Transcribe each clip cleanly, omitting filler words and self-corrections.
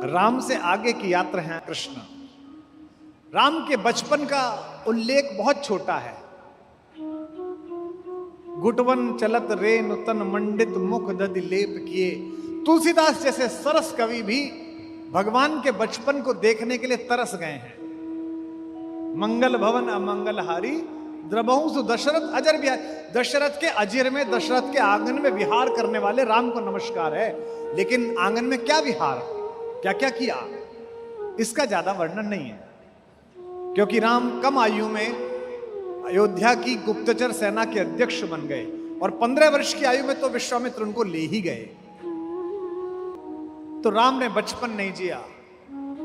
राम से आगे की यात्रा है कृष्ण। राम के बचपन का उल्लेख बहुत छोटा है। गुटवन चलत रे नुतन मंडित मुख दधि लेप किए। तुलसीदास जैसे सरस कवि भी भगवान के बचपन को देखने के लिए तरस गए हैं। मंगल भवन अमंगल हारी द्रबहु सु दशरथ अजर विहार। दशरथ के अजर में, दशरथ के आंगन में विहार करने वाले राम को नमस्कार है। लेकिन आंगन में क्या विहार, क्या क्या किया, इसका ज्यादा वर्णन नहीं है, क्योंकि राम कम आयु में अयोध्या की गुप्तचर सेना के अध्यक्ष बन गए और 15 वर्ष की आयु में तो विश्वामित्र उनको ले ही गए। तो राम ने बचपन नहीं जिया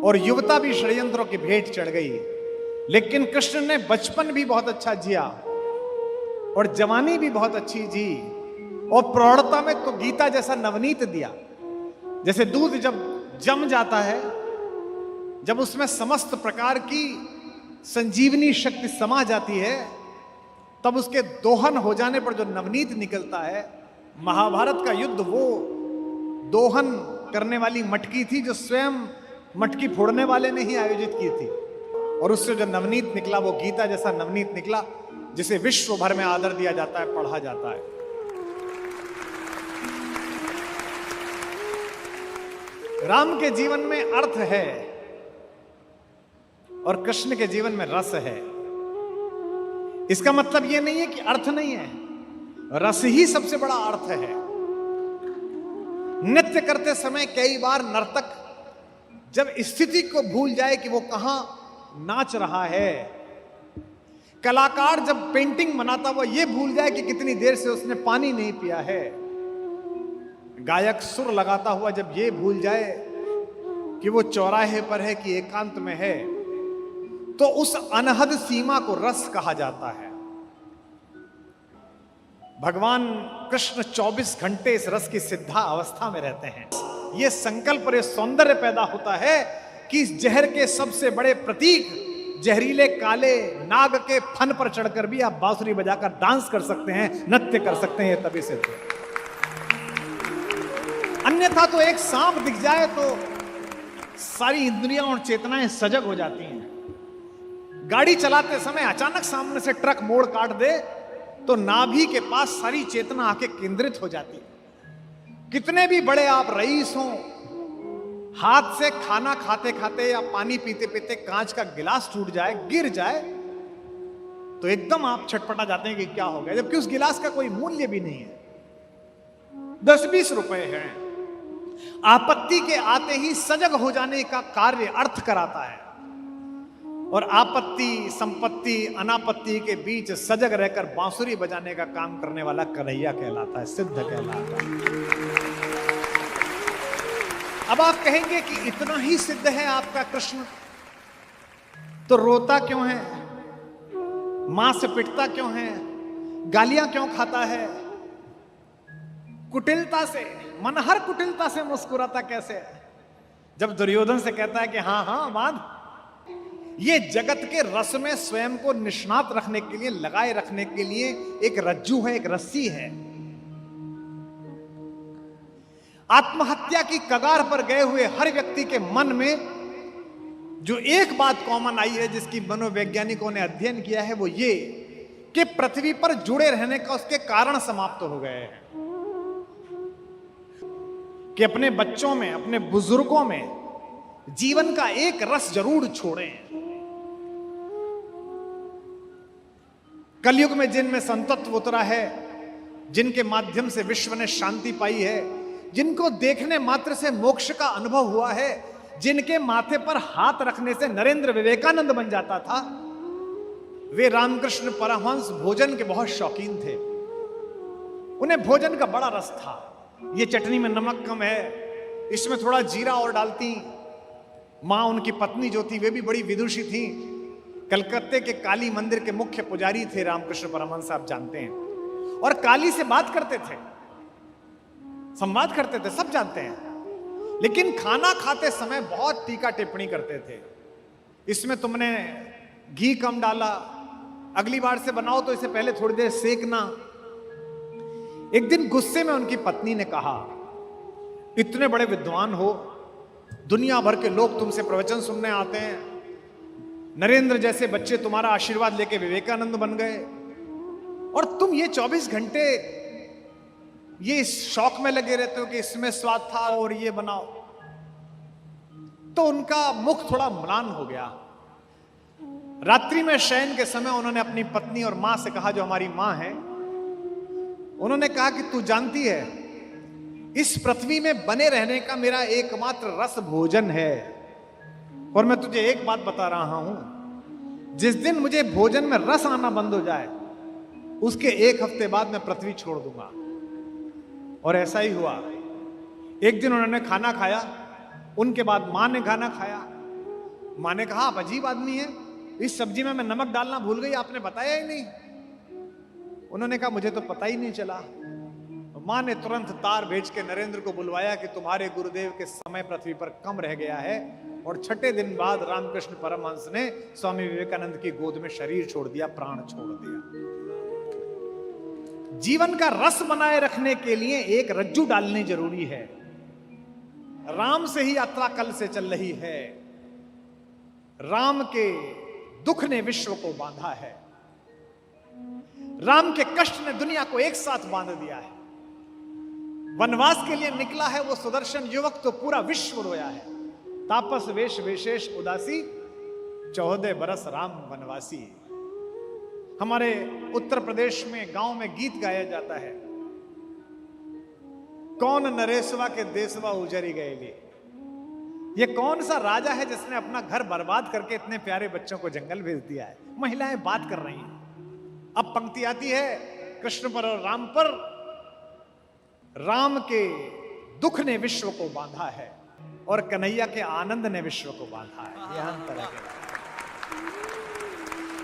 और युवता भी षड्यंत्रों की भेंट चढ़ गई। लेकिन कृष्ण ने बचपन भी बहुत अच्छा जिया और जवानी भी बहुत अच्छी जी, और प्रौढ़ता में तो गीता जैसा नवनीत दिया। जैसे दूध जब जम जाता है, जब उसमें समस्त प्रकार की संजीवनी शक्ति समा जाती है, तब उसके दोहन हो जाने पर जो नवनीत निकलता है। महाभारत का युद्ध वो दोहन करने वाली मटकी थी जो स्वयं मटकी फोड़ने वाले ने ही आयोजित की थी, और उससे जो नवनीत निकला वो गीता जैसा नवनीत निकला, जिसे विश्व भर में आदर दिया जाता है, पढ़ा जाता है। राम के जीवन में अर्थ है और कृष्ण के जीवन में रस है। इसका मतलब यह नहीं है कि अर्थ नहीं है, रस ही सबसे बड़ा अर्थ है। नृत्य करते समय कई बार नर्तक जब स्थिति को भूल जाए कि वो कहां नाच रहा है, कलाकार जब पेंटिंग बनाता हुआ ये भूल जाए कि कितनी देर से उसने पानी नहीं पिया है, गायक सुर लगाता हुआ जब ये भूल जाए कि वो चौराहे पर है कि एकांत में है, तो उस अनहद सीमा को रस कहा जाता है। भगवान कृष्ण 24 घंटे इस रस की सिद्धा अवस्था में रहते हैं। यह संकल्प और सौंदर्य पैदा होता है कि इस जहर के सबसे बड़े प्रतीक जहरीले काले नाग के फन पर चढ़कर भी आप बांसुरी बजाकर डांस कर सकते हैं, नृत्य कर सकते हैं। तभी से तो अन्यथा तो एक सांप दिख जाए तो सारी इंद्रियां और चेतनाएं सजग हो जाती हैं। गाड़ी चलाते समय अचानक सामने से ट्रक मोड़ काट दे तो नाभि के पास सारी चेतना आके केंद्रित हो जाती है। कितने भी बड़े आप रईस हों, हाथ से खाना खाते खाते या पानी पीते पीते कांच का गिलास टूट जाए, गिर जाए, तो एकदम आप छटपटा जाते हैं कि क्या हो गया, जबकि उस गिलास का कोई मूल्य भी नहीं है, 10-20 रुपए हैं। आपत्ति के आते ही सजग हो जाने का कार्य अर्थ कराता है, और आपत्ति संपत्ति अनापत्ति के बीच सजग रहकर बांसुरी बजाने का काम करने वाला कन्हैया कहलाता है, सिद्ध कहलाता है। अब आप कहेंगे कि इतना ही सिद्ध है आपका कृष्ण, तो रोता क्यों है, मां से पिटता क्यों है, गालियां क्यों खाता है, कुटिलता से, मनहर कुटिलता से मुस्कुराता कैसे है, जब दुर्योधन से कहता है कि हाँ हाँ बांध। ये जगत के रस में स्वयं को निष्णात रखने के लिए, लगाए रखने के लिए एक रज्जू है, एक रस्सी है। आत्महत्या की कगार पर गए हुए हर व्यक्ति के मन में जो एक बात कॉमन आई है, जिसकी मनोवैज्ञानिकों ने अध्ययन किया है, वो ये कि पृथ्वी पर जुड़े रहने का उसके कारण समाप्त हो गए हैं। कि अपने बच्चों में, अपने बुजुर्गों में जीवन का एक रस जरूर छोड़ें। कलयुग में जिनमें संतत्व उतरा है, जिनके माध्यम से विश्व ने शांति पाई है, जिनको देखने मात्र से मोक्ष का अनुभव हुआ है, जिनके माथे पर हाथ रखने से नरेंद्र विवेकानंद बन जाता था, वे रामकृष्ण परमहंस भोजन के बहुत शौकीन थे। उन्हें भोजन का बड़ा रस था। ये चटनी में नमक कम है, इसमें थोड़ा जीरा और डालती। मां उनकी पत्नी जो थी वे भी बड़ी विदुषी थी। कलकत्ते के काली मंदिर के मुख्य पुजारी थे रामकृष्ण परमहंस, आप जानते हैं, और काली से बात करते थे, संवाद करते थे, सब जानते हैं। लेकिन खाना खाते समय बहुत टीका टिप्पणी करते थे। इसमें तुमने घी कम डाला, अगली बार से बनाओ तो इसे पहले थोड़ी देर सेकना। एक दिन गुस्से में उनकी पत्नी ने कहा, इतने बड़े विद्वान हो, दुनिया भर के लोग तुमसे प्रवचन सुनने आते हैं। नरेंद्र जैसे बच्चे तुम्हारा आशीर्वाद लेके विवेकानंद बन गए, और तुम ये 24 घंटे ये इस शौक में लगे रहते हो कि इसमें स्वाद था और ये बनाओ। तो उनका मुख थोड़ा म्लान हो गया। रात्रि में शयन के समय उन्होंने अपनी पत्नी और मां से कहा, जो हमारी मां है, उन्होंने कहा कि तू जानती है, इस पृथ्वी में बने रहने का मेरा एकमात्र रस भोजन है, और मैं तुझे एक बात बता रहा हूं, जिस दिन मुझे भोजन में रस आना बंद हो जाए उसके एक हफ्ते बाद मैं पृथ्वी छोड़ दूंगा। और ऐसा ही हुआ। एक दिन उन्होंने खाना खाया, उनके बाद मां ने खाना खाया। मां ने कहा, आप अजीब आदमी हैं, इस सब्जी में मैं नमक डालना भूल गई, आपने बताया ही नहीं। उन्होंने कहा, मुझे तो पता ही नहीं चला। मां ने तुरंत तार भेज के नरेंद्र को बुलवाया कि तुम्हारे गुरुदेव के समय पृथ्वी पर कम रह गया है। और छठे दिन बाद रामकृष्ण परमहंस ने स्वामी विवेकानंद की गोद में शरीर छोड़ दिया, प्राण छोड़ दिया। जीवन का रस बनाए रखने के लिए एक रज्जू डालनी जरूरी है। राम से ही यात्रा कल से चल रही है। राम के दुख ने विश्व को बांधा है। राम के कष्ट ने दुनिया को एक साथ बांध दिया है। वनवास के लिए निकला है वो सुदर्शन युवक, तो पूरा विश्व रोया है। तापस वेश विशेष उदासी, 14 बरस राम वनवासी। हमारे उत्तर प्रदेश में गांव में गीत गाया जाता है, कौन नरेशवा के देशवा उजरी गए लिए। ये कौन सा राजा है जिसने अपना घर बर्बाद करके इतने प्यारे बच्चों को जंगल भेज दिया है। महिलाएं बात कर रही हैं। अब पंक्ति आती है कृष्ण पर और राम पर, राम के दुख ने विश्व को बांधा है और कन्हैया के आनंद ने विश्व को बांधा है। यह अंतर है,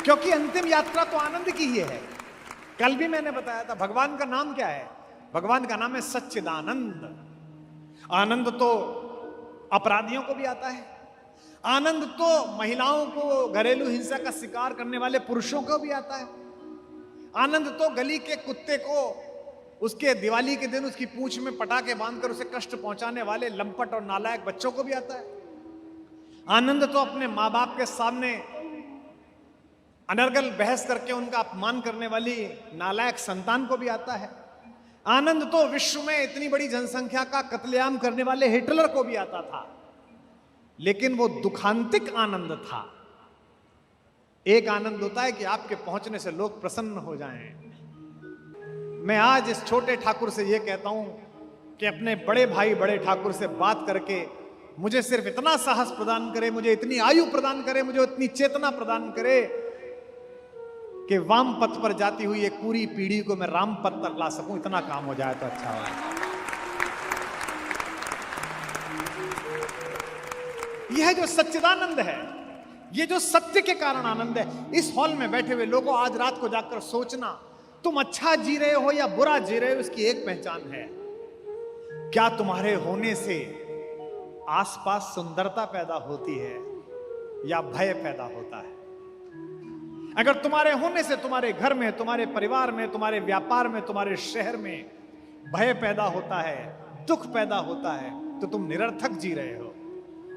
क्योंकि अंतिम यात्रा तो आनंद की ही है। कल भी मैंने बताया था, भगवान का नाम क्या है? भगवान का नाम है सच्चिदानंद। आनंद तो अपराधियों को भी आता है, आनंद तो महिलाओं को, घरेलू हिंसा का शिकार करने वाले पुरुषों को भी आता है, आनंद तो गली के कुत्ते को उसके दिवाली के दिन उसकी पूंछ में पटाखे बांधकर उसे कष्ट पहुंचाने वाले लंपट और नालायक बच्चों को भी आता है। आनंद तो अपने मां बाप के सामने अनर्गल बहस करके उनका अपमान करने वाली नालायक संतान को भी आता है। आनंद तो विश्व में इतनी बड़ी जनसंख्या का कत्लेआम करने वाले हिटलर को भी आता था। लेकिन वो दुखांतिक आनंद था। एक आनंद होता है कि आपके पहुंचने से लोग प्रसन्न हो जाएं। मैं आज इस छोटे ठाकुर से ये कहता हूं कि अपने बड़े भाई बड़े ठाकुर से बात करके मुझे सिर्फ इतना साहस प्रदान करे, मुझे इतनी आयु प्रदान करे, मुझे इतनी चेतना प्रदान करे कि वाम पथ पर जाती हुई एक पूरी पीढ़ी को मैं राम पथ तक ला सकूं। इतना काम हो जाए तो अच्छा है। यह जो सच्चिदानंद है, ये जो सत्य के कारण आनंद है, इस हॉल में बैठे हुए लोगों आज रात को जाकर सोचना, तुम अच्छा जी रहे हो या बुरा जी रहे हो, इसकी एक पहचान है। क्या तुम्हारे होने से आसपास सुंदरता पैदा होती है या भय पैदा होता है? अगर तुम्हारे होने से तुम्हारे घर में, तुम्हारे परिवार में, तुम्हारे व्यापार में, तुम्हारे शहर में भय पैदा होता है, दुख पैदा होता है, तो तुम निरर्थक जी रहे हो।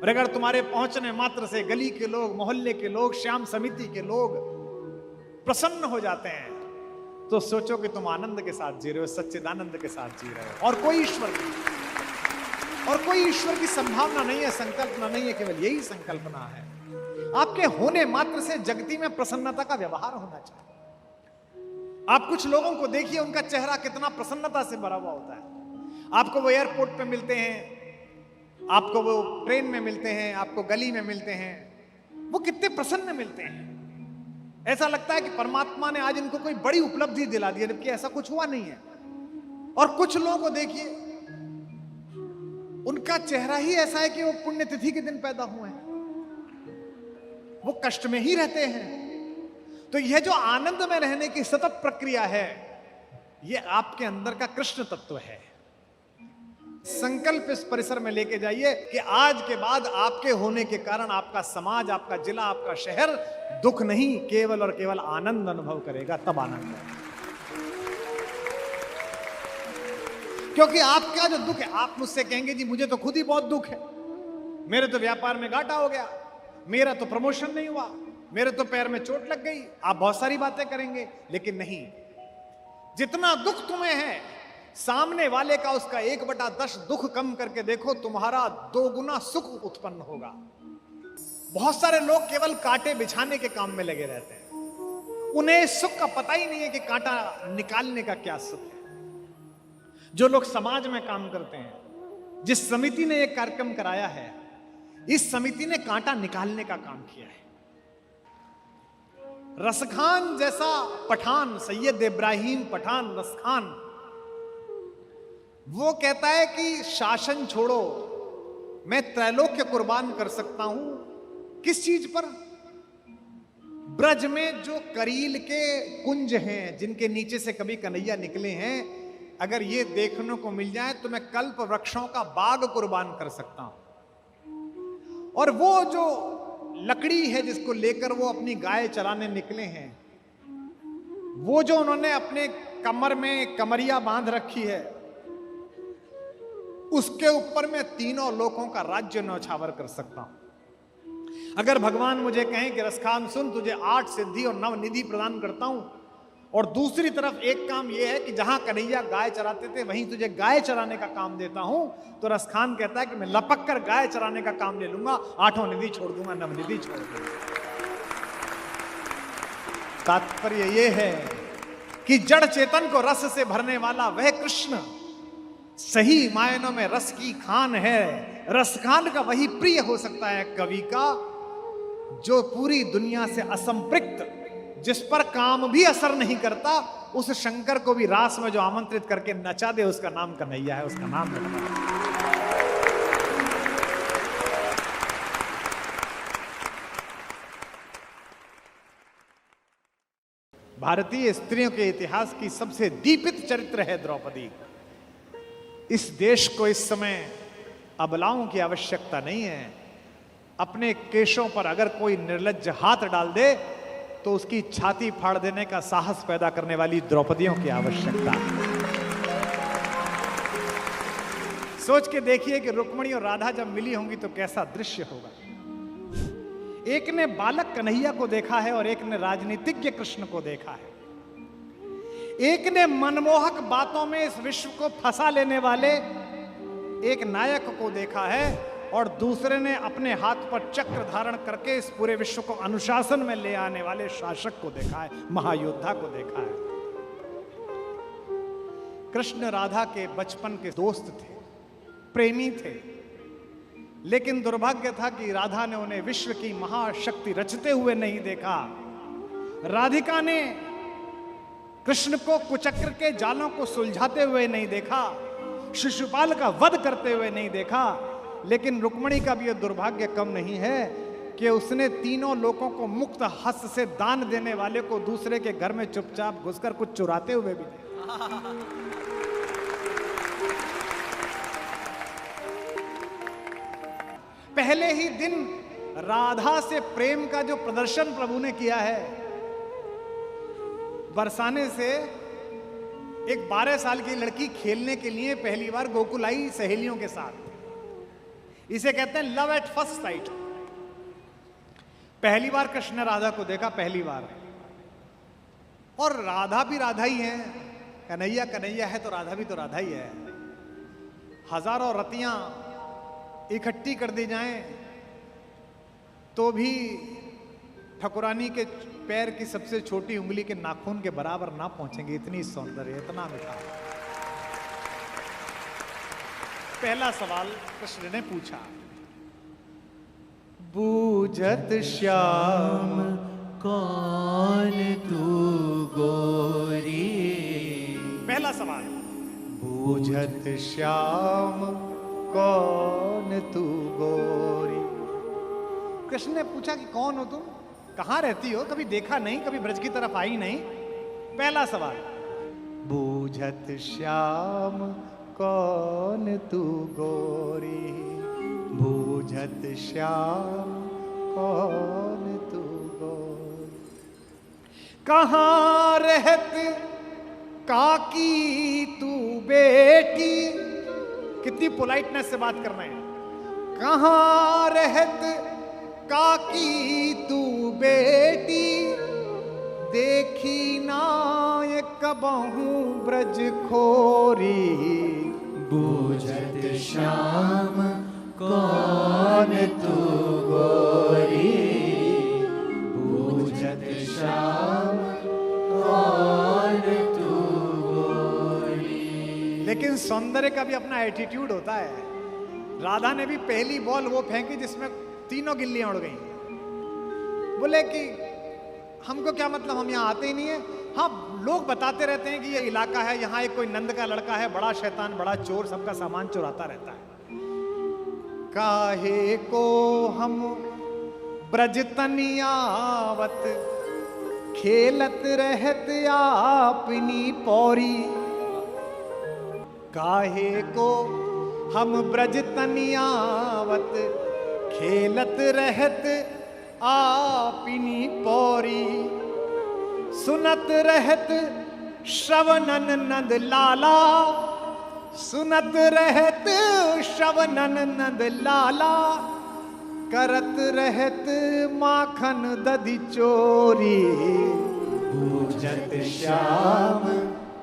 और अगर तुम्हारे पहुंचने मात्र से गली के लोग, मोहल्ले के लोग, श्याम समिति के लोग प्रसन्न हो जाते हैं, तो सोचो कि तुम आनंद के साथ जी रहे हो, सच्चिदानंद के साथ जी रहे हो। और कोई ईश्वर नहीं, और कोई ईश्वर की संभावना नहीं है, संकल्पना नहीं है, केवल यही संकल्पना है। आपके होने मात्र से जगती में प्रसन्नता का व्यवहार होना चाहिए। आप कुछ लोगों को देखिए, उनका चेहरा कितना प्रसन्नता से भरा हुआ होता है। आपको वो एयरपोर्ट पे मिलते हैं, आपको वो ट्रेन में मिलते हैं, आपको गली में मिलते हैं, वो कितने प्रसन्न मिलते हैं। ऐसा लगता है कि परमात्मा ने आज इनको कोई बड़ी उपलब्धि दिला दी है, जबकि ऐसा कुछ हुआ नहीं है। और कुछ लोगों को देखिए, उनका चेहरा ही ऐसा है कि वो पुण्यतिथि के दिन पैदा हुए हैं, वो कष्ट में ही रहते हैं। तो यह जो आनंद में रहने की सतत प्रक्रिया है, यह आपके अंदर का कृष्ण तत्व है। संकल्प इस परिसर में लेके जाइए कि आज के बाद आपके होने के कारण आपका समाज, आपका जिला, आपका शहर दुख नहीं, केवल और केवल आनंद अनुभव करेगा। तब आनंद है, क्योंकि आपका जो दुख है, आप मुझसे कहेंगे जी मुझे तो खुद ही बहुत दुख है, मेरे तो व्यापार में घाटा हो गया, मेरा तो प्रमोशन नहीं हुआ, मेरे तो पैर में चोट लग गई। आप बहुत सारी बातें करेंगे, लेकिन नहीं, जितना दुख तुम्हें है, सामने वाले का उसका 1/10 दुख कम करके देखो, तुम्हारा 2 गुना सुख उत्पन्न होगा। बहुत सारे लोग केवल कांटे बिछाने के काम में लगे रहते हैं, उन्हें सुख का पता ही नहीं है कि कांटा निकालने का क्या सुख है। जो लोग समाज में काम करते हैं, जिस समिति ने एक कार्यक्रम कराया है, इस समिति ने कांटा निकालने का काम किया है। रसखान जैसा पठान, सैयद इब्राहिम पठान रसखान, वो कहता है कि शासन छोड़ो, मैं त्रैलोक्य कुर्बान कर सकता हूं। किस चीज पर? ब्रज में जो करील के कुंज हैं, जिनके नीचे से कभी कन्हैया निकले हैं, अगर ये देखने को मिल जाए तो मैं कल्प वृक्षों का बाग कुर्बान कर सकता हूं। और वो जो लकड़ी है जिसको लेकर वो अपनी गाय चराने निकले हैं, वो जो उन्होंने अपने कमर में कमरिया बांध रखी है, उसके ऊपर मैं तीनों लोकों का राज्य न्यौछावर कर सकता हूं। अगर भगवान मुझे कहें कि रसखान सुन, तुझे 8 सिद्धि और 9 निधि प्रदान करता हूं, और दूसरी तरफ एक काम यह है कि जहां कन्हैया गाय चराते थे वहीं तुझे गाय चराने का काम देता हूं, तो रसखान कहता है कि मैं लपक कर गाय चराने का काम ले लूंगा, 8 निधि छोड़ दूंगा, 9 निधि छोड़ दूंगा। तात्पर्य यह है कि जड़ चेतन को रस से भरने वाला वह कृष्ण सही मायनों में रस की खान है। रसखान का वही प्रिय हो सकता है कवि का, जो पूरी दुनिया से असंपृक्त, जिस पर काम भी असर नहीं करता, उस शंकर को भी रास में जो आमंत्रित करके नचा दे, उसका नाम कन्हैया है, उसका नाम कन्हैया। भारतीय स्त्रियों के इतिहास की सबसे दीपित चरित्र है द्रौपदी। इस देश को इस समय अबलाओं की आवश्यकता नहीं है। अपने केशों पर अगर कोई निर्लज्ज हाथ डाल दे तो उसकी छाती फाड़ देने का साहस पैदा करने वाली द्रौपदियों की आवश्यकता है। सोच के देखिए कि रुक्मिणी और राधा जब मिली होंगी तो कैसा दृश्य होगा। एक ने बालक कन्हैया को देखा है और एक ने राजनीतिज्ञ कृष्ण को देखा है। एक ने मनमोहक बातों में इस विश्व को फंसा लेने वाले एक नायक को देखा है, और दूसरे ने अपने हाथ पर चक्र धारण करके इस पूरे विश्व को अनुशासन में ले आने वाले शासक को देखा है, महायोद्धा को देखा है। कृष्ण राधा के बचपन के दोस्त थे, प्रेमी थे, लेकिन दुर्भाग्य था कि राधा ने उन्हें विश्व की महाशक्ति रचते हुए नहीं देखा। राधिका ने कृष्ण को कुचक्र के जालों को सुलझाते हुए नहीं देखा, शिशुपाल का वध करते हुए नहीं देखा। लेकिन रुक्मिणी का भी यह दुर्भाग्य कम नहीं है कि उसने तीनों लोगों को मुक्त हस्त से दान देने वाले को दूसरे के घर में चुपचाप घुसकर कुछ चुराते हुए भी देखा। पहले ही दिन राधा से प्रेम का जो प्रदर्शन प्रभु ने किया है, बरसाने से एक 12 साल की लड़की खेलने के लिए पहली बार गोकुल आई सहेलियों के साथ। इसे कहते हैं लव एट फर्स्ट साइट। पहली बार कृष्ण ने राधा को देखा, पहली बार। और राधा भी राधा ही है, कन्हैया कन्हैया है तो राधा भी तो राधा ही है। हजारों रतियां इकट्ठी कर दी जाएं तो भी ठकुरानी के पैर की सबसे छोटी उंगली के नाखून के बराबर ना पहुंचेंगे, इतनी सौंदर्य, इतना मिठा। पहला सवाल कृष्ण ने पूछा, बूझत श्याम कौन तू गोरी। पहला सवाल, बूझत श्याम कौन तू गोरी। कृष्ण ने पूछा कि कौन हो तुम, कहां रहती हो, कभी देखा नहीं, कभी ब्रज की तरफ आई नहीं। पहला सवाल, बूझत श्याम कौन तू गोरी, बूझत श्याम कौन तू गोरी। कहां रहत काकी तू बेटी, कितनी पोलाइटनेस से बात करना है। कहाँ रहत काकी तू बेटी, देखी नाय कबहू ब्रज खोरी। बूझत श्याम कौन तू गोरी, बूझत श्याम कौन तू गोरी। लेकिन सौंदर्य का भी अपना एटीट्यूड होता है। राधा ने भी पहली बॉल वो फेंकी जिसमें तीनों गिल्लियां उड़ गई। बोले कि हमको क्या मतलब, हम यहाँ आते ही नहीं है। हाँ, लोग बताते रहते हैं कि ये इलाका है, यहाँ एक कोई नंद का लड़का है, बड़ा शैतान, बड़ा चोर, सबका सामान चुराता रहता है। काहे को हम ब्रज तनियावत, खेलत रहत आपनी पौरी। काहे को हम ब्रज तनियावत, खेलत रहत आपनी पौरी। सुनत रहत श्रवणन नंद लाला, सुनत रहत श्रवणन नंद लाला। करत रहत माखन दधि चोरी। बूझत श्याम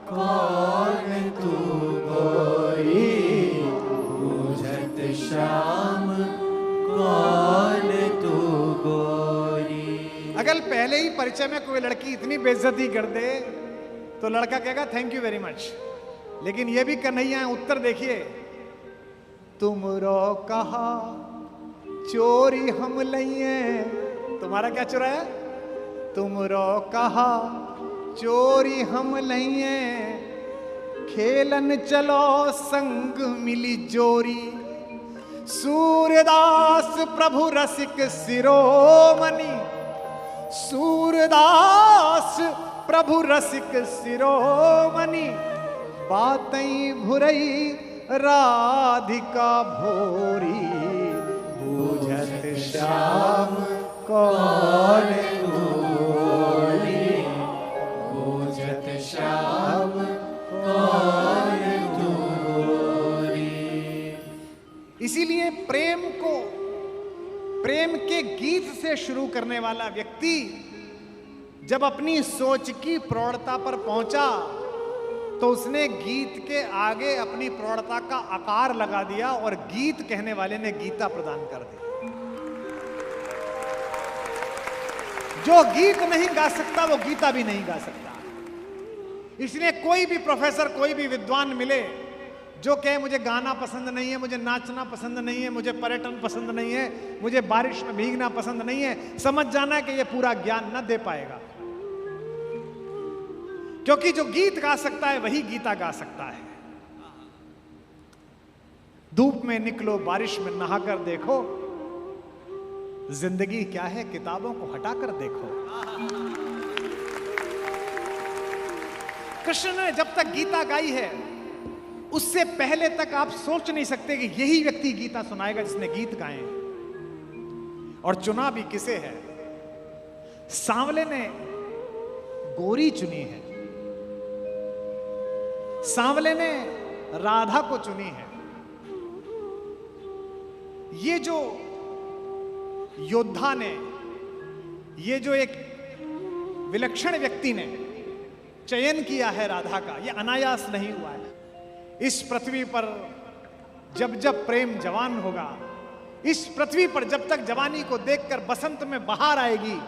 कौन तू गोरी, बूझत श्याम कौन तू गोरी। अगर पहले ही परिचय में कोई लड़की इतनी बेइज्जती कर दे तो लड़का कहेगा थैंक यू वेरी मच। लेकिन ये भी कन्हैया है, उत्तर देखिए। तुमरो कहा चोरी हम लइए, तुम्हारा क्या चुराया? तुमरो कहा चोरी हम लइए, खेलन चलो संग मिली जोरी। सूरदास प्रभु रसिक शिरोमणि, सूरदास प्रभु रसिक शिरोमणि। बातई भुरई राधिका भोरी। बूझत श्याम कौन तू गोरी, बूझत श्याम कौन तू गोरी। इसीलिए प्रेम के गीत से शुरू करने वाला व्यक्ति जब अपनी सोच की प्रौढ़ता पर पहुंचा तो उसने गीत के आगे अपनी प्रौढ़ता का आकार लगा दिया और गीत कहने वाले ने गीता प्रदान कर दी। जो गीत नहीं गा सकता वो गीता भी नहीं गा सकता। इसलिए कोई भी प्रोफेसर, कोई भी विद्वान मिले जो कहे मुझे गाना पसंद नहीं है, मुझे नाचना पसंद नहीं है, मुझे पर्यटन पसंद नहीं है, मुझे बारिश में भीगना पसंद नहीं है, समझ जाना कि ये पूरा ज्ञान न दे पाएगा। क्योंकि जो गीत गा सकता है वही गीता गा सकता है। धूप में निकलो, बारिश में नहाकर देखो, जिंदगी क्या है किताबों को हटाकर देखो। कृष्ण ने जब तक गीता गाई है उससे पहले तक आप सोच नहीं सकते कि यही व्यक्ति गीता सुनाएगा जिसने गीत गाए। और चुना भी किसे है? सांवले ने गोरी चुनी है, सांवले ने राधा को चुनी है। ये जो योद्धा ने, ये जो एक विलक्षण व्यक्ति ने चयन किया है राधा का, ये अनायास नहीं हुआ है। इस पृथ्वी पर जब जब प्रेम जवान होगा, इस पृथ्वी पर जब तक जवानी को देखकर बसंत में बहार आएगी,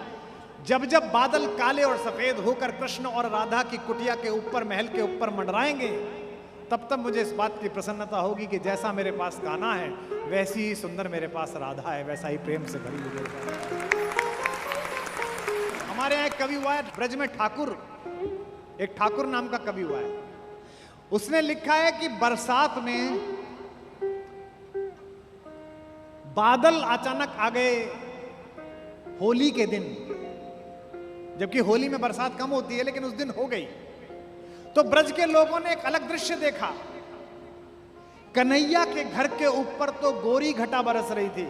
जब जब बादल काले और सफेद होकर कृष्ण और राधा की कुटिया के ऊपर, महल के ऊपर मंडराएंगे, तब तक मुझे इस बात की प्रसन्नता होगी कि जैसा मेरे पास कान्हा है वैसी ही सुंदर मेरे पास राधा है, वैसा ही प्रेम से भरी हुई है। हमारे यहाँ एक कवि हुआ है ब्रज में, ठाकुर, एक ठाकुर नाम का कवि हुआ है। उसने लिखा है कि बरसात में बादल अचानक आ गए होली के दिन, जबकि होली में बरसात कम होती है, लेकिन उस दिन हो गई। तो ब्रज के लोगों ने एक अलग दृश्य देखा। कन्हैया के घर के ऊपर तो गोरी घटा बरस रही थी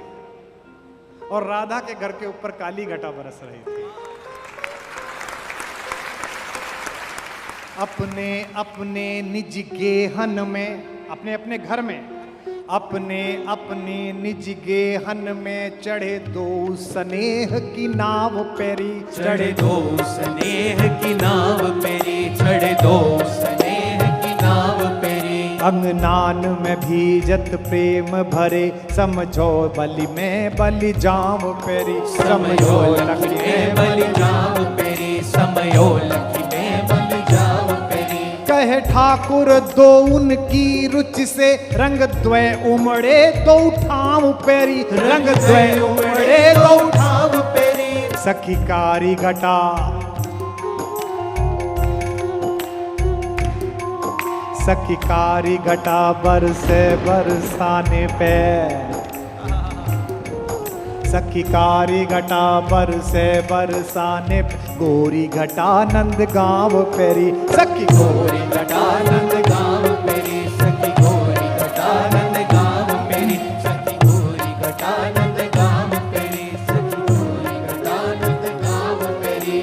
और राधा के घर के ऊपर काली घटा बरस रही थी। अपने अपने निज गेहन में, अपने अपने घर में अपने अपने निज गेहन में चढ़े दो स्नेह की नाव पेरी, चढ़े दो स्नेह की नाव पेरी, चढ़े दो स्नेह की नाव पेरी। अंगनान में भीजत प्रेम भरे, समझो बलि में बलि जाम पेरी, समयो लखी में बलि जाम पेरी, समयो लखी में बलि जाम पेरी। कहे ठाकुर दो उनकी रुचि से, रंग द्वय उमड़े दो ठाम पेरी, रंग द्वय उमड़े दो ठाम पेरी। सखी कारी घटा सखी कारी घटा बरसे बरसाने पे, सखी कारी घटा बरसे बरसाने पे, गोरी घटा नंद गाँव पेरी, सखी गोरी घटा नंद गाँव पेरी, सखी गोरी घटा नंद गाँव पेरी, सखी गोरी घटा नंद गाँव पेरी, सखी गोरी घटा नंद गाँव पेरी।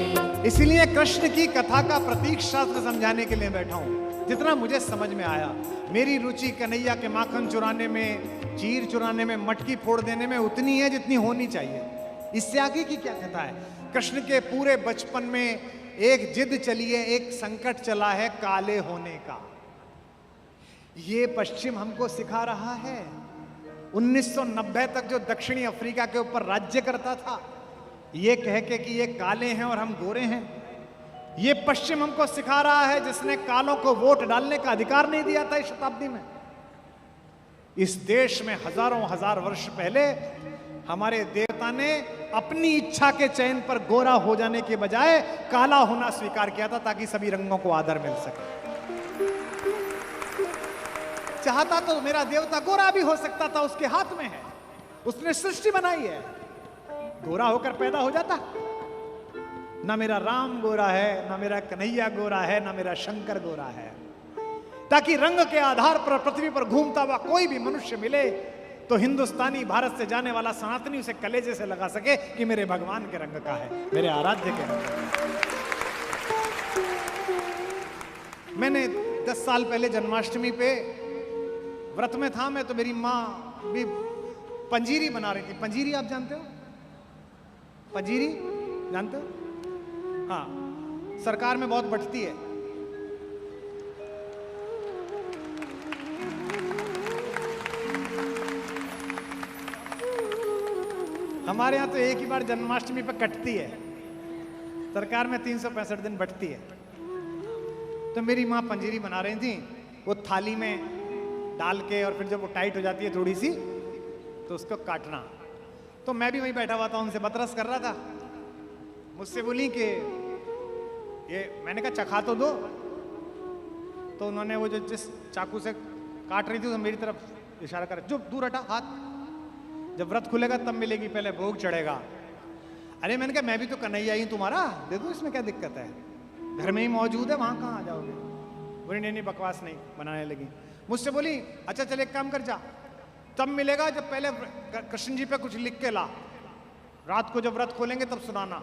इसीलिए कृष्ण की कथा का प्रतीक शास्त्र समझाने के लिए बैठा हूं। जितना मुझे समझ में आया, मेरी रुचि कन्हैया के माखन चुराने में, चीर चुराने में, मटकी फोड़ देने में उतनी है जितनी होनी चाहिए। इससे आगे की क्या कथा है? कृष्ण के पूरे बचपन में एक जिद चली है, एक संकट चला है काले होने का। ये पश्चिम हमको सिखा रहा है। 1990 तक जो दक्षिणी अफ्रीका के ऊपर राज्य करता था, ये कह के कि ये काले हैं और हम गोरे हैं, ये पश्चिम हमको सिखा रहा है, जिसने कालों को वोट डालने का अधिकार नहीं दिया था इस शताब्दी में। इस देश में हजारों हजार वर्ष पहले हमारे देवता ने अपनी इच्छा के चयन पर गोरा हो जाने के बजाय काला होना स्वीकार किया था, ताकि सभी रंगों को आदर मिल सके। चाहता तो मेरा देवता गोरा भी हो सकता था, उसके हाथ में है, उसने सृष्टि बनाई है। गोरा होकर पैदा हो जाता। ना मेरा राम गोरा है, ना मेरा कन्हैया गोरा है, ना मेरा शंकर गोरा है, ताकि रंग के आधार पर पृथ्वी पर घूमता हुआ कोई भी मनुष्य मिले तो हिंदुस्तानी, भारत से जाने वाला सनातनी उसे कलेजे से लगा सके कि मेरे भगवान के रंग का है, मेरे आराध्य के रंग का है। मैंने 10 साल पहले जन्माष्टमी पे व्रत में था मैं, तो मेरी माँ भी पंजीरी बना रही थी। पंजीरी आप जानते हो? पंजीरी जानते हो? हाँ, सरकार में बहुत बंटती है। हमारे यहाँ तो एक ही बार जन्माष्टमी पर कटती है, सरकार में 365 दिन बंटती है। तो मेरी माँ पंजीरी बना रही थी, वो थाली में डाल के, और फिर जब वो टाइट हो जाती है थोड़ी सी, तो उसको काटना। तो मैं भी वहीं बैठा हुआ था, उनसे बतरस कर रहा था। मुझसे बोली कि ये, मैंने कहा चखा तो दो। तो उन्होंने वो जो जिस चाकू से काट रही थी, तो मेरी तरफ इशारा कर, जो दूर हटा हाथ, जब व्रत खुलेगा तब मिलेगी, पहले भोग चढ़ेगा। अरे मैंने कहा मैं भी तो कन्हैया ही तुम्हारा, दे दो, इसमें क्या दिक्कत है, घर में ही मौजूद है, वहां कहाँ आ जाओगे? बोली नहीं बकवास नहीं, बनाने लगी। मुझसे बोली अच्छा चल एक काम कर, जा तब मिलेगा जब पहले कृष्ण जी पे कुछ लिख के ला, रात को जब व्रत खोलेंगे तब सुनाना।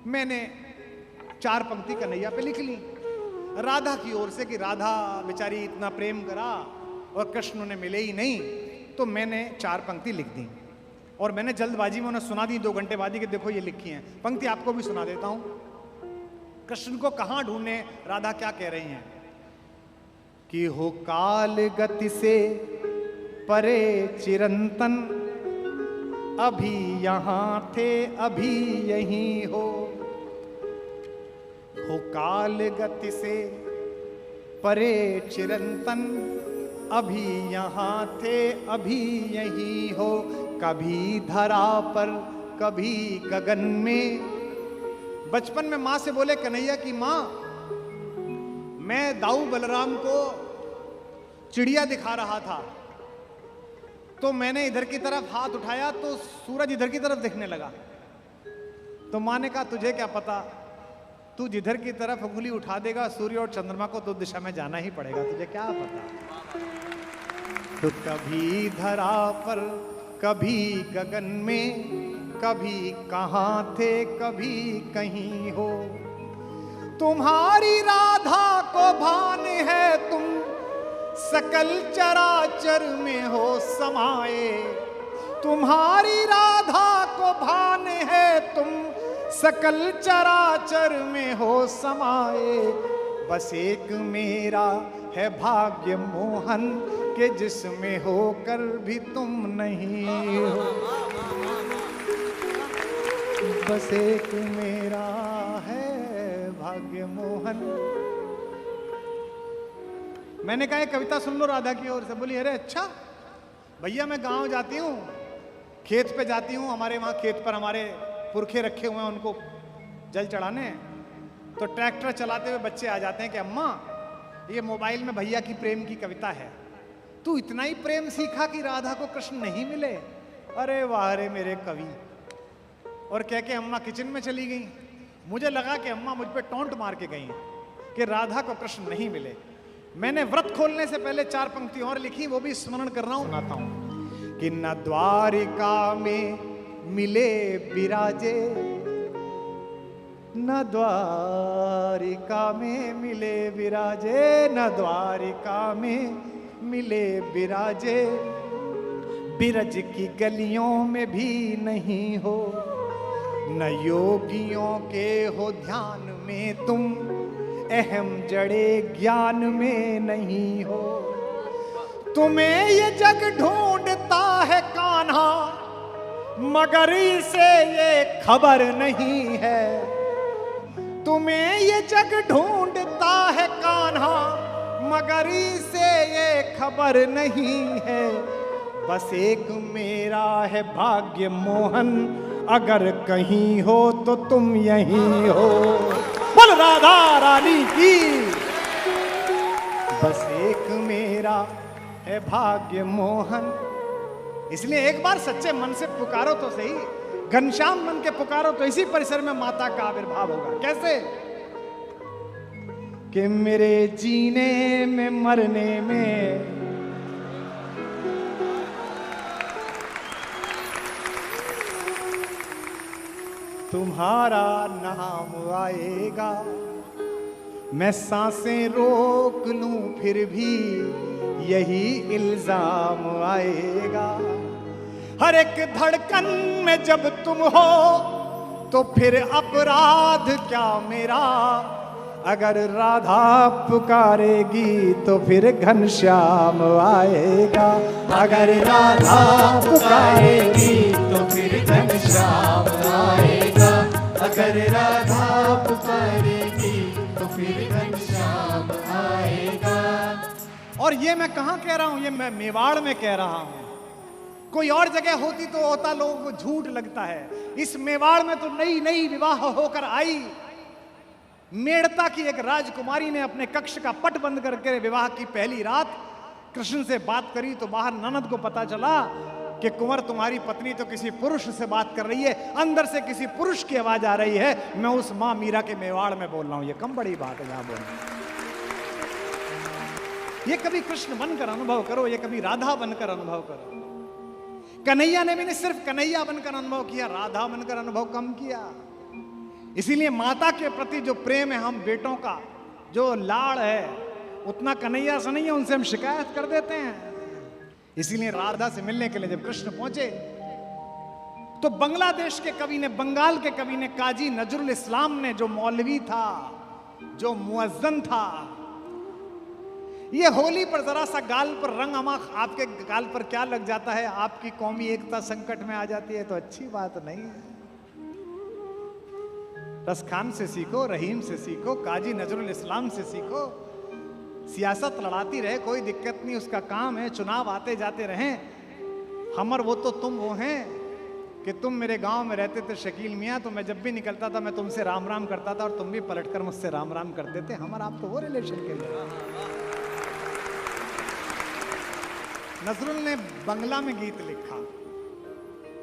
मैंने 4 पंक्ति कन्हैया पे लिख ली, राधा की ओर से, कि राधा बेचारी इतना प्रेम करा और कृष्ण ने मिले ही नहीं। तो मैंने 4 पंक्ति लिख दी और मैंने जल्दबाजी में उन्हें सुना दी 2 घंटे बाद ही, कि देखो ये लिखी हैं पंक्ति, आपको भी सुना देता हूं। कृष्ण को कहां ढूंढे, राधा क्या कह रही हैं कि हो काल गति से परे चिरंतन, अभी यहां थे अभी यहीं हो काल गति से परे चिरंतन, अभी यहां थे अभी यहीं हो। कभी धरा पर कभी गगन में। बचपन में मां से बोले कन्हैया की मां, मैं दाऊ बलराम को चिड़िया दिखा रहा था, तो मैंने इधर की तरफ हाथ उठाया तो सूरज इधर की तरफ दिखने लगा। तो मां ने कहा तुझे क्या पता, तू जिधर की तरफ उंगली उठा देगा सूर्य और चंद्रमा को तो दिशा में जाना ही पड़ेगा, तुझे क्या पता। तो कभी धरा पर कभी गगन में, कभी कहां थे कभी कहीं हो। तुम्हारी राधा को भान है तुम सकल चराचर में हो समाए। तुम्हारी राधा को भान है, तुम सकल चराचर में हो समाए। बस एक मेरा है भाग्य मोहन के जिसमें होकर भी तुम नहीं हो। बस एक मेरा है भाग्य मोहन। मैंने कहा एक कविता सुन लो राधा की ओर से। बोली अरे अच्छा भैया, मैं गांव जाती हूँ, खेत पे जाती हूँ, हमारे वहाँ खेत पर हमारे पुरखे रखे हुए हैं, उनको जल चढ़ाने। तो ट्रैक्टर चलाते हुए बच्चे आ जाते हैं कि अम्मा ये मोबाइल में भैया की प्रेम की कविता है, तू इतना ही प्रेम सीखा कि राधा को कृष्ण नहीं मिले। अरे वाह रे मेरे कवि। और कह के अम्मा किचन में चली गई। मुझे लगा कि अम्मा मुझ पे टोंट मार के गई कि राधा को कृष्ण नहीं मिले। मैंने व्रत खोलने से पहले 4 पंक्ति और लिखी, वो भी स्मरण कर रहा हूं, सुनाता हूं कि न द्वारिका में मिले विराजे, न द्वारिका में मिले विराजे, न द्वारिका में मिले विराजे। बिरज की गलियों में भी नहीं हो, न योगियों के हो ध्यान में तुम, अहम जड़े ज्ञान में नहीं हो। तुम्हें ये जग ढूंढता है कान्हा, मगर इसे ये खबर नहीं है। तुम्हें ये जग ढूंढता है कान्हा, मगर इसे ये खबर नहीं है। बस एक मेरा है भाग्य मोहन, अगर कहीं हो तो तुम यहीं हो। बोल राधा रानी की। बस एक मेरा है भाग्य मोहन। इसलिए एक बार सच्चे मन से पुकारो तो सही, घनश्याम मन के पुकारो तो इसी परिसर में माता का आविर्भाव होगा। कैसे कि मेरे जीने में मरने में तुम्हारा नाम आएगा। मैं सांसें रोक लूं फिर भी यही इल्जाम आएगा। हर एक धड़कन में जब तुम हो तो फिर अपराध क्या मेरा। अगर राधा पुकारेगी तो फिर घनश्याम आएगा। अगर राधा पुकारेगी तो फिर घनश्याम आएगा। अगर राधा पुकारेगी तो फिर घनश्याम आएगा। और ये मैं कहाँ कह रहा हूँ, ये मैं मेवाड़ में कह रहा हूँ। कोई और जगह होती तो होता लोगों को झूठ लगता है। इस मेवाड़ में तो नई नई विवाह होकर आई मेड़ता की एक राजकुमारी ने अपने कक्ष का पट बंद करके विवाह की पहली रात कृष्ण से बात करी तो बाहर ननद को पता चला कि कुंवर तुम्हारी पत्नी तो किसी पुरुष से बात कर रही है, अंदर से किसी पुरुष की आवाज आ रही है। मैं उस मां मीरा के मेवाड़ में बोल रहा हूं। ये कम बड़ी बात है यहां बोलना। ये कभी कृष्ण बनकर अनुभव करो, ये कभी राधा बनकर अनुभव करो। कन्हैया ने भी नहीं सिर्फ कन्हैया बनकर अनुभव किया, राधा बनकर अनुभव कम किया। इसीलिए माता के प्रति जो प्रेम है, हम बेटों का जो लाड़ है, उतना कन्हैया से नहीं है, उनसे हम शिकायत कर देते हैं। इसीलिए राधा से मिलने के लिए जब कृष्ण पहुंचे तो बांग्लादेश के कवि ने, बंगाल के कवि ने, काजी नजरुल इस्लाम ने, जो मौलवी था, जो मुअज्जन था, ये होली पर जरा सा गाल पर रंग अमाख आपके गाल पर क्या लग जाता है, आपकी कौमी एकता संकट में आ जाती है तो अच्छी बात नहीं है। रसखान से सीखो, रहीम से सीखो, काजी नजरुल इस्लाम से सीखो। सियासत लड़ाती रहे, कोई दिक्कत नहीं, उसका काम है। चुनाव आते जाते रहें। हमर वो तो तुम वो हैं कि तुम मेरे गांव में रहते थे शकील मियाँ, तो मैं जब भी निकलता था मैं तुमसे राम राम करता था और तुम भी पलटकर मुझसे राम राम करते थे। हमारा आप तो वो रिलेशन के लिए। नजरुल ने बंगला में गीत लिखा,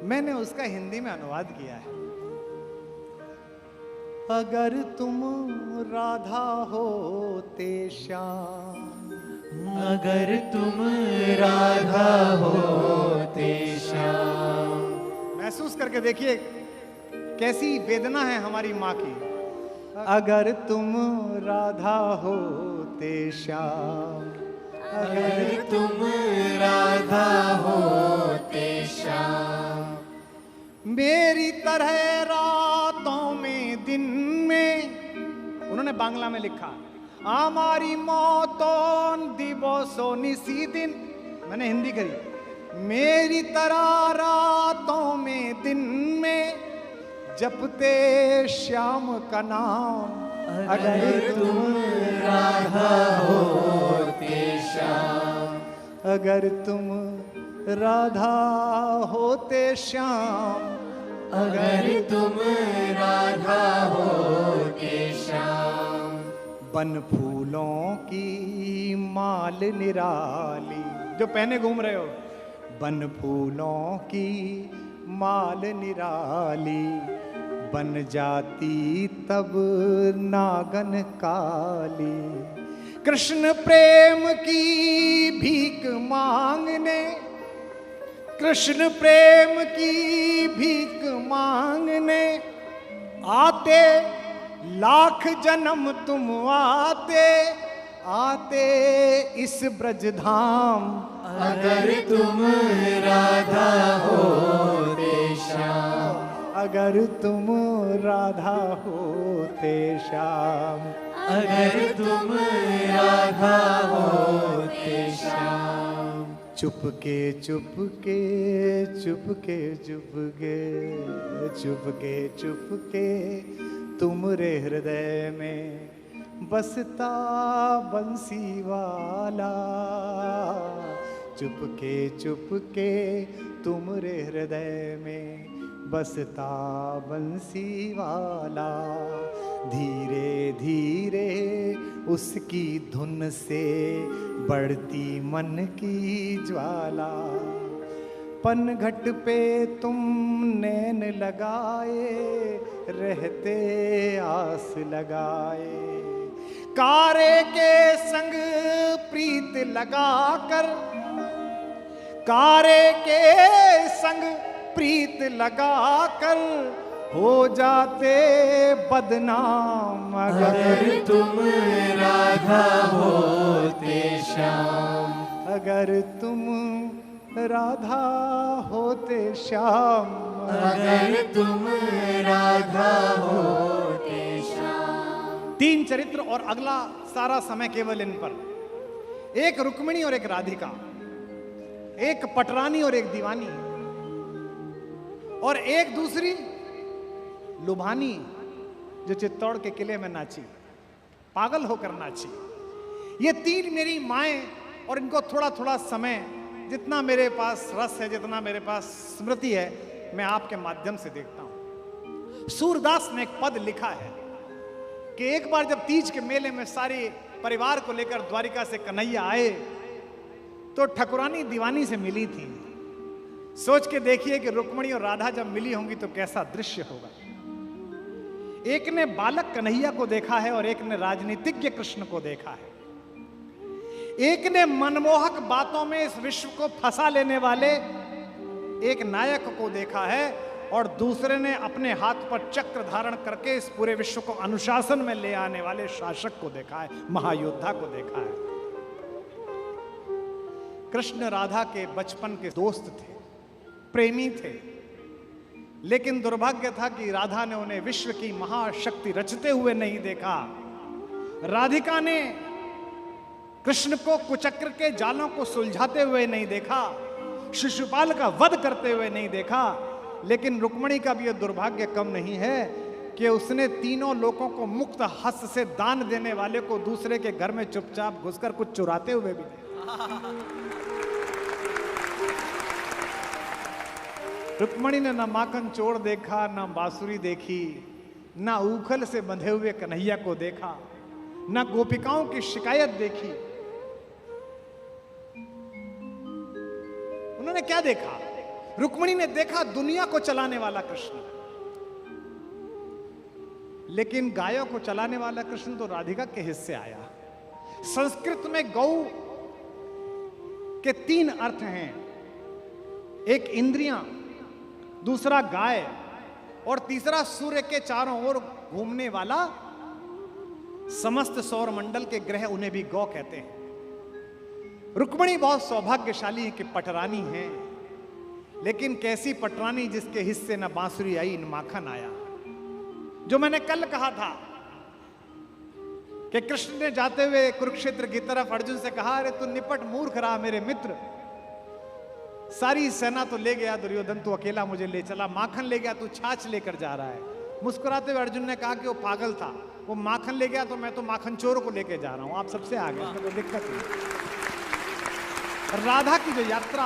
मैंने उसका हिंदी में अनुवाद किया है। अगर तुम राधा होते श्याम, अगर तुम राधा होते श्याम। महसूस करके देखिए कैसी वेदना है हमारी माँ की। अगर तुम राधा होते श्याम, अगर तुम राधा होते श्याम। मेरी तरह रातों में दिन में, उन्होंने बांग्ला में लिखा, आमारी मौतों दिवसों निसी दिन, मैंने हिंदी करी, मेरी तरह रातों में दिन में जपते श्याम का नाम। अगर तुम राधा होते श्याम। अगर तुम राधा होते श्याम। अगर तुम राधा होते श्याम। बन फूलों की माल निराली, जो पहने घूम रहे हो, बन फूलों की माल निराली, बन जाती तब नागन काली। कृष्ण प्रेम की भीख मांगने, कृष्ण प्रेम की भीख मांगने आते, लाख जन्म तुम आते आते इस ब्रजधाम। अगर तुम राधा होते श्याम। अगर तुम राधा होते श्याम। अगर तुम राधा होते श्याम। चुपके चुपके चुपके चुपके चुपके चुपके तुमरे हृदय में बसता बंसी वाला। चुपके चुपके तुमरे हृदय में बसता बंसी वाला। धीरे धीरे उसकी धुन से बढ़ती मन की ज्वाला। पनघट पे तुम नैन लगाए रहते आस लगाए। कारे के संग प्रीत लगाकर, कारे के संग प्रीत लगाकर हो जाते बदनाम। अगर तुम राधा होते श्याम। अगर तुम राधा होते श्याम। अगर तुम राधा होते श्याम। 3 चरित्र और अगला सारा समय केवल इन पर। एक रुक्मिणी और एक राधिका, एक पटरानी और एक दीवानी, और एक दूसरी लुभानी जो चित्तौड़ के किले में नाची, पागल होकर नाची। ये 3 मेरी माएं, और इनको थोड़ा थोड़ा समय, जितना मेरे पास रस है, जितना मेरे पास स्मृति है, मैं आपके माध्यम से देखता हूं। सूरदास ने एक पद लिखा है कि एक बार जब तीज के मेले में सारे परिवार को लेकर द्वारिका से कन्हैया आए तो ठकुरानी दीवानी से मिली थी। सोच के देखिए कि रुक्मिणी और राधा जब मिली होंगी तो कैसा दृश्य होगा। एक ने बालक कन्हैया को देखा है और एक ने राजनीतिज्ञ कृष्ण को देखा है। एक ने मनमोहक बातों में इस विश्व को फंसा लेने वाले एक नायक को देखा है, और दूसरे ने अपने हाथ पर चक्र धारण करके इस पूरे विश्व को अनुशासन में ले आने वाले शासक को देखा है, महायोद्धा को देखा है। कृष्ण राधा के बचपन के दोस्त थे, प्रेमी थे, लेकिन दुर्भाग्य था कि राधा ने उन्हें विश्व की महाशक्ति रचते हुए नहीं देखा। राधिका ने कृष्ण को कुचक्र के जालों को सुलझाते हुए नहीं देखा, शिशुपाल का वध करते हुए नहीं देखा। लेकिन रुक्मिणी का भी यह दुर्भाग्य कम नहीं है कि उसने तीनों लोगों को मुक्त हस्त से दान देने वाले को दूसरे के घर में चुपचाप घुसकर कुछ चुराते हुए भी देखा। रुक्मिणी ने ना माखन चोर देखा, ना बांसुरी देखी, ना उखल से बंधे हुए कन्हैया को देखा, ना गोपिकाओं की शिकायत देखी। उन्होंने क्या देखा? रुक्मिणी ने देखा दुनिया को चलाने वाला कृष्ण, लेकिन गायों को चलाने वाला कृष्ण तो राधिका के हिस्से आया। संस्कृत में गौ के 3 अर्थ हैं, एक इंद्रियां, दूसरा गाय, और तीसरा सूर्य के चारों ओर घूमने वाला समस्त सौर मंडल के ग्रह, उन्हें भी गौ कहते हैं। रुक्मिणी बहुत सौभाग्यशाली है कि पटरानी है, लेकिन कैसी पटरानी जिसके हिस्से न बांसुरी आई न माखन आया। जो मैंने कल कहा था कि कृष्ण ने जाते हुए कुरुक्षेत्र की तरफ अर्जुन से कहा, अरे तू निपट मूर्ख रहा मेरे मित्र, सारी सेना तो ले गया दुर्योधन, तू अकेला मुझे ले चला, माखन ले गया, तू छाछ लेकर जा रहा है। मुस्कुराते हुए अर्जुन ने कहा कि वो पागल था, वो माखन ले गया तो मैं तो माखन चोर को लेके जा रहा हूं, आप सबसे आगे, इसमें कोई दिक्कत नहीं। राधा की जो यात्रा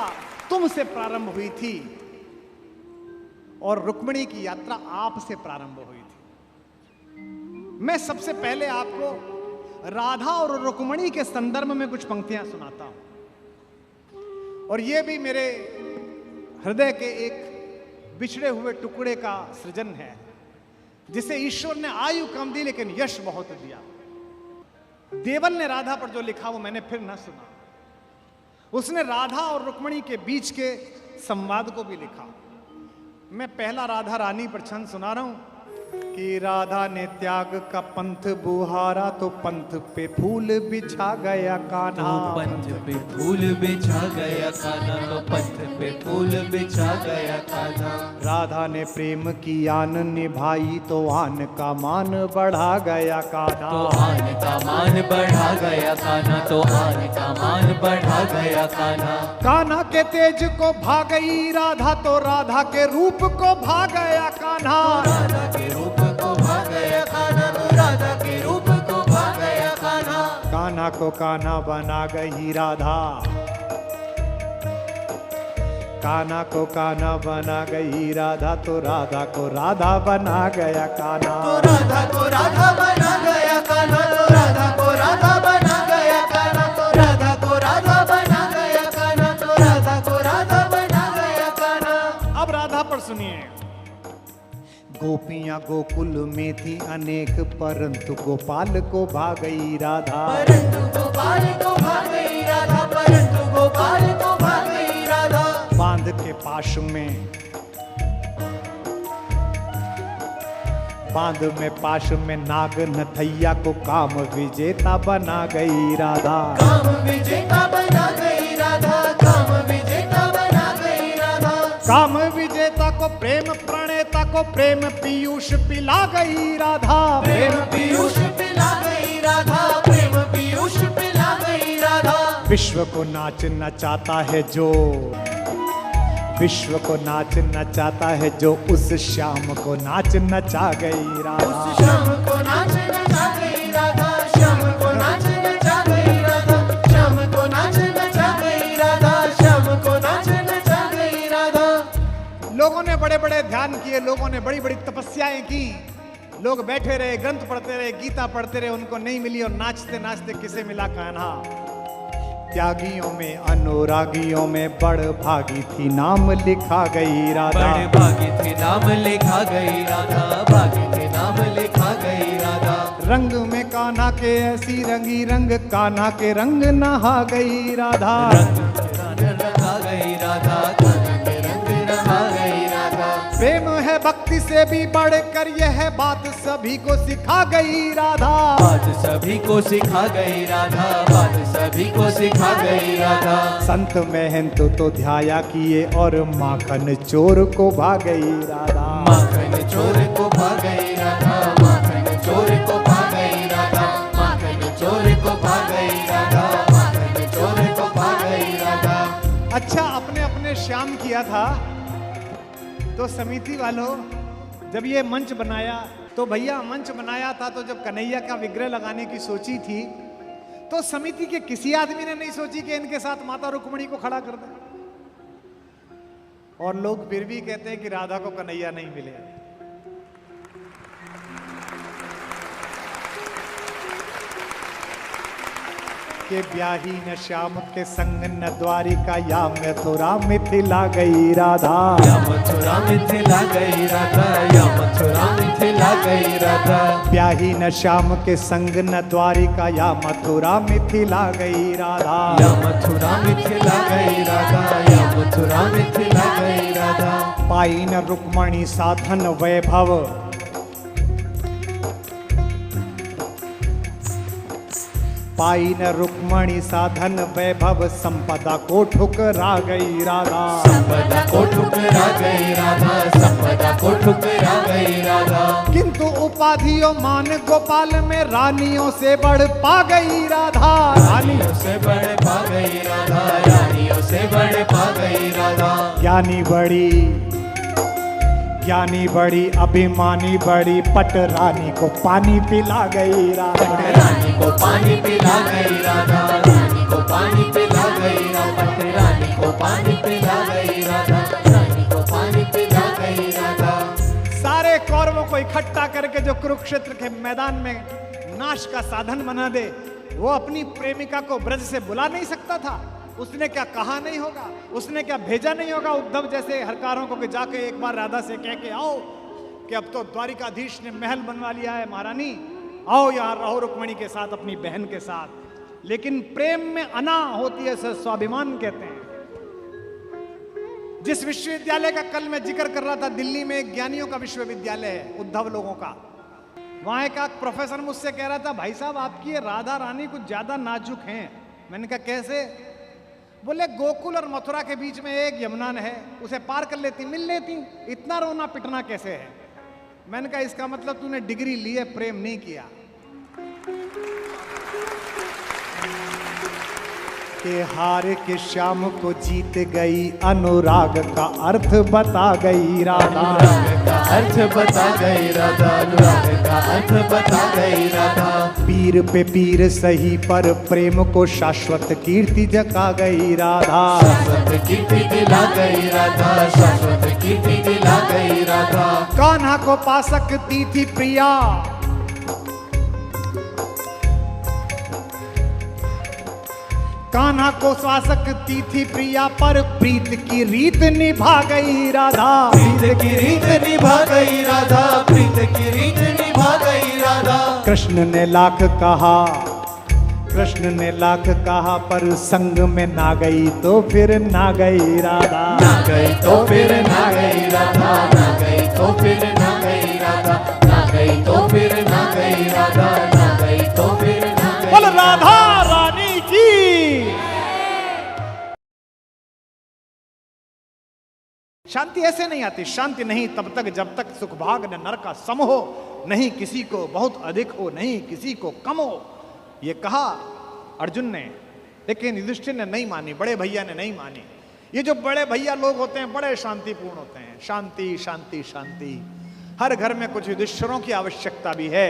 तुमसे प्रारंभ हुई थी और रुक्मिणी की यात्रा आपसे प्रारंभ हुई थी। मैं सबसे पहले आपको राधा और रुक्मिणी के संदर्भ में कुछ पंक्तियां सुनाता हूं, और यह भी मेरे हृदय के एक बिछड़े हुए टुकड़े का सृजन है, जिसे ईश्वर ने आयु कम दी लेकिन यश बहुत दिया। देवल ने राधा पर जो लिखा वो मैंने फिर न सुना। उसने राधा और रुक्मिणी के बीच के संवाद को भी लिखा। मैं पहला राधा रानी पर छंद सुना रहा हूं कि राधा ने त्याग का पंथ बुहारा तो पंथ पे फूल बिछा गया कान्हा, तो पंथ पे फूल बिछा गया कान्हा, तो पंथ पे फूल बिछा गया कान्हा। राधा ने प्रेम की आन निभाई तो आन का मान बढ़ा गया कान्हा, तो आन का मान बढ़ा गया कान्हा, तो आन का मान बढ़ा गया कान्हा। कान्हा के तेज को भा गई राधा तो राधा के रूप को भा गया कान्हा, राधा के रूप को भा गया कान्हा, तो राधा के रूप को भा गया कान्हा। कान्हा को कान्हा बना गई राधा, कान्हा को कान्हा बना गई राधा तो राधा को राधा बना गया कान्हा, तो राधा को राधा बना गया कान्हा, तो राधा को राधा बना गया कान्हा, तो राधा को राधा बना गया कान्हा, तो राधा को राधा बना गया कान्हा। अब राधा पर सुनिए। गोपियां गोकुल में थी अनेक परंतु गोपाल को भा गई राधा, परंतु गोपाल को भा गई राधा, परंतु गोपाल को भा गई राधा। बांध के पाश में, बांध में पाश में नाग नथैया को काम विजेता बना गई राधा, काम विजेता बना गई राधा, काम विजेता बना गई राधा। काम विजेता को प्रेम प्रणेता को प्रेम पीयूष पिला गई राधा, प्रेम पीयूष पिला गई राधा, प्रेम पीयूष पिला गई राधा। विश्व को नाच नचाता है जो, विश्व को नाच नचाता है जो उस श्याम को नाच नचा गई राधा, उस श्याम को नाच नचा गई राधा, श्याम को नाच नचा गई राधा, श्याम को नाच नचा गई राधा, श्याम को नाच नचा गई राधा। लोगों ने बड़े बड़े ध्यान किए, लोगों ने बड़ी बड़ी तपस्याएं की, लोग बैठे रहे, ग्रंथ पढ़ते रहे, गीता पढ़ते रहे, उनको नहीं मिली, और नाचते नाचते किसे मिला कान्हा। त्यागियों में अनुरागियों में बड़ भागी थी नाम लिखा गई राधा, बड़े भागी थी नाम लिखा गई राधा, भागी थी नाम लिखा गई राधा। रंग में कान्हा के ऐसी रंगी रंग, कान्हा के रंग नहा गई राधा, रंग रंगा गई राधा, कान्हा के रंग रंगा गई राधा। प्रेम है भक्ति से भी बढ़कर यह बात सभी को सिखा गई राधा, बात सभी को सिखा गई राधा, बात सभी को सिखा गई राधा। संत महंत तो ध्याया किए और माखन चोर को भा गई राधा, माखन चोर को भा गई राधा, माखन चोर को भा गई राधा, माखन चोर को भा गई राधा, माखन चोर को भा गई राधा। अच्छा, अपने अपने श्याम किया था तो समिति वालों जब ये मंच बनाया तो भैया मंच बनाया था तो जब कन्हैया का विग्रह लगाने की सोची थी तो समिति के किसी आदमी ने नहीं सोची कि इनके साथ माता रुक्मिणी को खड़ा कर दे, और लोग फिर भी कहते हैं कि राधा को कन्हैया नहीं मिले। के ब्याही न श्याम के संग न द्वारिका या मथुरा मिथिला गई राधा, या मथुरा मिथिला गई राधा, या मथुरा मिथिला गई राधा। ब्याही न श्याम के संग न द्वारिका या मथुरा मिथिला गई राधा, या मथुरा मिथिला गई राधा, या मथुरा मिथिला गई राधा। पाई न रुक्मणी साधन वैभव, पाई न रुक्मणी साधन वैभव, संपदा को ठुकरा गई राधा। संपदा को ठुकरा गई राधा, संपदा को ठुकरा गई राधा। किंतु उपाधियों मान गोपाल में रानियों से बढ़ पा गई राधा। रानियों से बढ़ पा गई राधा, रानियों से बढ़ पा गई राधा। ज्ञानी बड़ी अभिमानी बड़ी, पट रानी को पानी पिला गई राधा। पट रानी को पानी पिला गई राधा, रानी को पानी पिला गई राधा। पट रानी को पानी पिला गई राधा, रानी को पानी पिला गई राधा। सारे कौरवों को इकट्ठा करके जो कुरुक्षेत्र के मैदान में नाश का साधन बना दे, वो अपनी प्रेमिका को ब्रज से बुला नहीं सकता था। उसने क्या कहा नहीं होगा, उसने क्या भेजा नहीं होगा उद्धव जैसे हरकारों को कि जाके एक बार राधा से कह के आओ कि अब तो द्वारिकाधीश ने महल बनवा लिया है महारानी, आओ यहाँ रहो रुक्मिणी के साथ, अपनी बहन के साथ। लेकिन प्रेम में अना होती है, स्वाभिमान कहते हैं। जिस विश्वविद्यालय का कल मैं जिक्र कर रहा था, दिल्ली में एक ज्ञानियों का विश्वविद्यालय है, उद्धव लोगों का। वहां एक प्रोफेसर मुझसे कह रहा था, भाई साहब आपकी राधा रानी कुछ ज्यादा नाजुक हैं। मैंने कहा कैसे? बोले गोकुल और मथुरा के बीच में एक यमुना है, उसे पार कर लेती, मिल लेती, इतना रोना पिटना कैसे है? मैंने कहा इसका मतलब तूने डिग्री ली है, प्रेम नहीं किया। के हार के श्याम को जीत गई, अनुराग का अर्थ बता गई राधा। अनुराग का अर्थ बता गई राधा, अनुराग का अर्थ बता गई राधा। पीर पे पीर सही पर प्रेम को शाश्वत कीर्ति जगा गई राधा। शाश्वत कीर्ति दिला गई राधा, शाश्वत कीर्ति दिला गई राधा। कान्हा को पा सकती थी प्रिया, कान्हा को पा सकती थी प्रिया, पर प्रीत की रीत निभा गई राधा। प्रीत की रीत निभा गई राधा, प्रीत की रीत निभा गई राधा। कृष्ण ने लाख कहा, कृष्ण ने लाख कहा, पर संग में ना गई तो फिर ना गई राधा। ना गई तो फिर ना गई राधा, ना गई तो फिर ना गई राधा, ना गई तो फिर ना गई राधा, ना गई तो फिर ना गई। बोल राधा रानी की। शांति ऐसे नहीं आती, शांति नहीं तब तक जब तक सुख भाग न नर का सम हो, नहीं किसी को बहुत अधिक हो, नहीं किसी को कम हो। ये कहा अर्जुन ने, लेकिन युधिष्ठिर ने नहीं मानी, बड़े भैया ने नहीं मानी। ये जो बड़े भैया लोग होते हैं बड़े शांतिपूर्ण होते हैं, शांति शांति शांति। हर घर में कुछ युधिष्ठिरों की आवश्यकता भी है,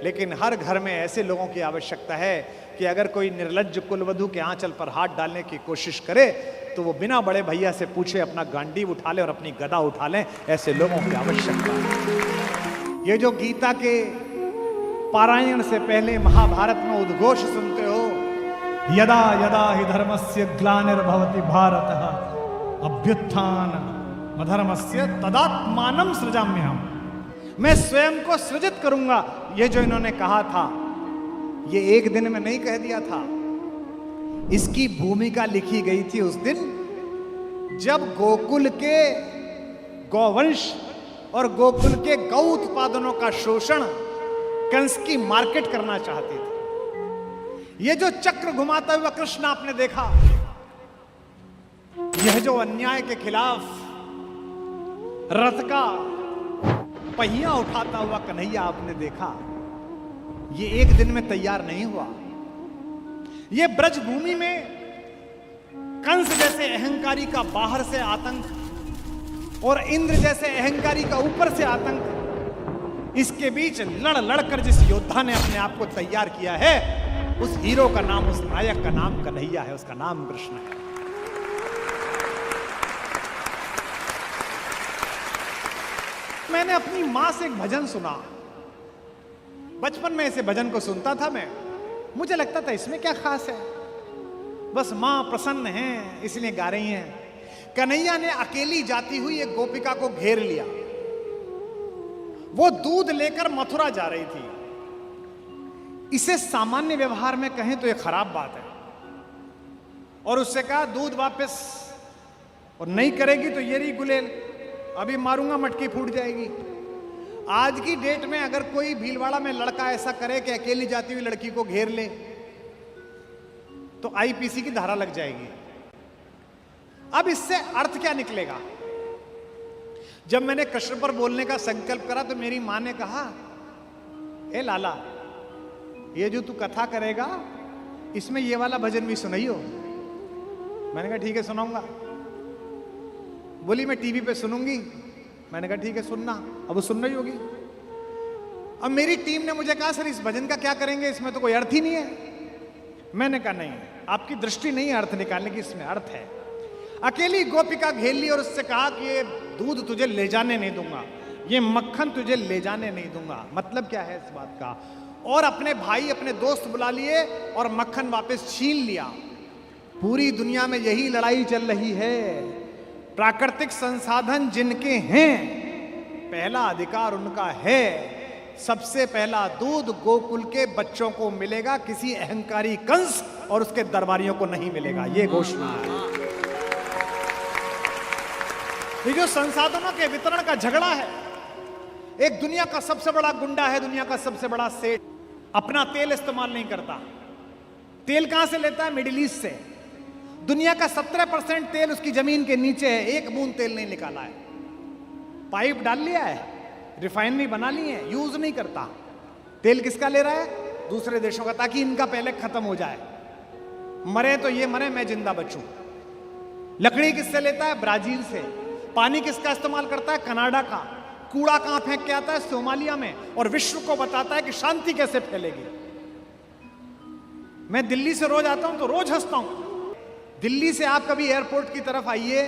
लेकिन हर घर में ऐसे लोगों की आवश्यकता है कि अगर कोई निर्लज्ज कुलवधू के आंचल पर हाथ डालने की कोशिश करे तो वो बिना बड़े भैया से पूछे अपना गांडीव उठा ले और अपनी गदा उठा ले। ऐसे लोगों की आवश्यकता है। ये जो गीता के पारायण से पहले महाभारत में उद्घोष सुनते हो, यदा यदा हि धर्मस्य ग्लानिर्भवति भारतः अभ्युत्थान अधर्मस्य तदात्मानं सृजाम्यहम्। मैं स्वयं को सृजित करूंगा। ये जो इन्होंने कहा था, ये एक दिन में नहीं कह दिया था। इसकी भूमिका लिखी गई थी उस दिन जब गोकुल के गौवंश और गोकुल के गौ उत्पादनों का शोषण कंस की मार्केट करना चाहती थी। ये जो चक्र घुमाता हुआ कृष्ण आपने देखा, यह जो अन्याय के खिलाफ रथ का पहिया उठाता हुआ कन्हैया आपने देखा, ये एक दिन में तैयार नहीं हुआ। ये ब्रज भूमि में कंस जैसे अहंकारी का बाहर से आतंक और इंद्र जैसे अहंकारी का ऊपर से आतंक, इसके बीच लड़ लड़कर जिस योद्धा ने अपने आप को तैयार किया है, उस हीरो का नाम, उस नायक का नाम कन्हैया है, उसका नाम कृष्ण है। मैंने अपनी मां से एक भजन सुना, बचपन में ऐसे भजन को सुनता था मैं, मुझे लगता था इसमें क्या खास है, बस मां प्रसन्न है इसलिए गा रही हैं। कन्हैया ने अकेली जाती हुई एक गोपिका को घेर लिया। वो दूध लेकर मथुरा जा रही थी। इसे सामान्य व्यवहार में कहें तो यह खराब बात है, और उससे कहा दूध वापस, और नहीं करेगी तो ये रही गुलेल, अभी मारूंगा मटकी फूट जाएगी। आज की डेट में अगर कोई भीलवाड़ा में लड़का ऐसा करे कि अकेली जाती हुई लड़की को घेर ले, तो आईपीसी की धारा लग जाएगी। अब इससे अर्थ क्या निकलेगा? जब मैंने कृष्ण पर बोलने का संकल्प करा तो मेरी मां ने कहा, ए लाला, ये जो तू कथा करेगा इसमें ये वाला भजन भी सुनाइयो। मैंने कहा ठीक है सुनाऊंगा। बोली मैं टीवी पे सुनूंगी। मैंने कहा ठीक है सुनना। अब वो सुनना ही होगी। अब मेरी टीम ने मुझे कहा सर इस भजन का क्या करेंगे, इसमें तो कोई अर्थ ही नहीं है। मैंने कहा नहीं, आपकी दृष्टि नहीं है अर्थ निकालने की, इसमें अर्थ है। अकेली गोपिका घेर ली और उससे कहा कि ये दूध तुझे ले जाने नहीं दूंगा, ये मक्खन तुझे ले जाने नहीं दूंगा। मतलब क्या है इस बात का? और अपने भाई अपने दोस्त बुला लिए और मक्खन वापस छीन लिया। पूरी दुनिया में यही लड़ाई चल रही है। प्राकृतिक संसाधन जिनके हैं, पहला अधिकार उनका है। सबसे पहला दूध गोकुल के बच्चों को मिलेगा, किसी अहंकारी कंस और उसके दरबारियों को नहीं मिलेगा। यह घोषणा है। ये जो संसाधनों के वितरण का झगड़ा है, एक दुनिया का सबसे बड़ा गुंडा है, दुनिया का सबसे बड़ा सेठ, अपना तेल इस्तेमाल नहीं करता। तेल कहां से लेता है? मिडिल ईस्ट से। दुनिया का 17% तेल उसकी जमीन के नीचे है, एक बूंद तेल नहीं निकाला है। पाइप डाल लिया है, रिफाइनरी बना ली है, यूज नहीं करता। तेल किसका ले रहा है? दूसरे देशों का, ताकि इनका पहले खत्म हो जाए। मरे तो ये मरे, मैं जिंदा बचूं। लकड़ी किससे लेता है? ब्राजील से। पानी किसका इस्तेमाल करता है? कनाडा का। कूड़ा कहां फेंक के आता है? सोमालिया में। और विश्व को बताता है कि शांति कैसे फैलेगी। मैं दिल्ली से रोज आता हूं तो रोज हंसता हूं। दिल्ली से आप कभी एयरपोर्ट की तरफ आइए,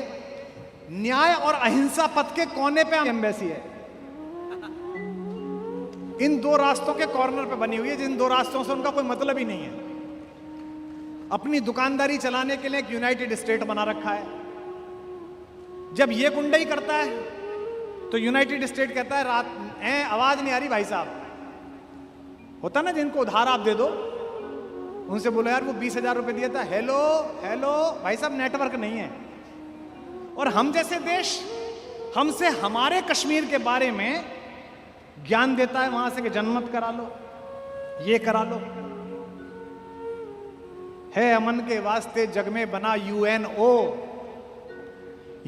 न्याय और अहिंसा पथ के कोने पे एम्बेसी है। इन दो रास्तों के कॉर्नर पे बनी हुई है, जिन दो रास्तों से उनका कोई मतलब ही नहीं है। अपनी दुकानदारी चलाने के लिए एक यूनाइटेड स्टेट बना रखा है। जब ये गुंडाई करता है तो यूनाइटेड स्टेट कहता है रात आवाज नहीं आ रही भाई साहब। होता ना जिनको उधार आप दे दो, उनसे बोलो यार वो 20,000 रुपए दिया था, हेलो हेलो भाई साहब नेटवर्क नहीं है। और हम जैसे देश हमसे हमारे कश्मीर के बारे में ज्ञान देता है वहां से कि जनमत करा लो, ये करा लो। है अमन के वास्ते जग में बना UNO।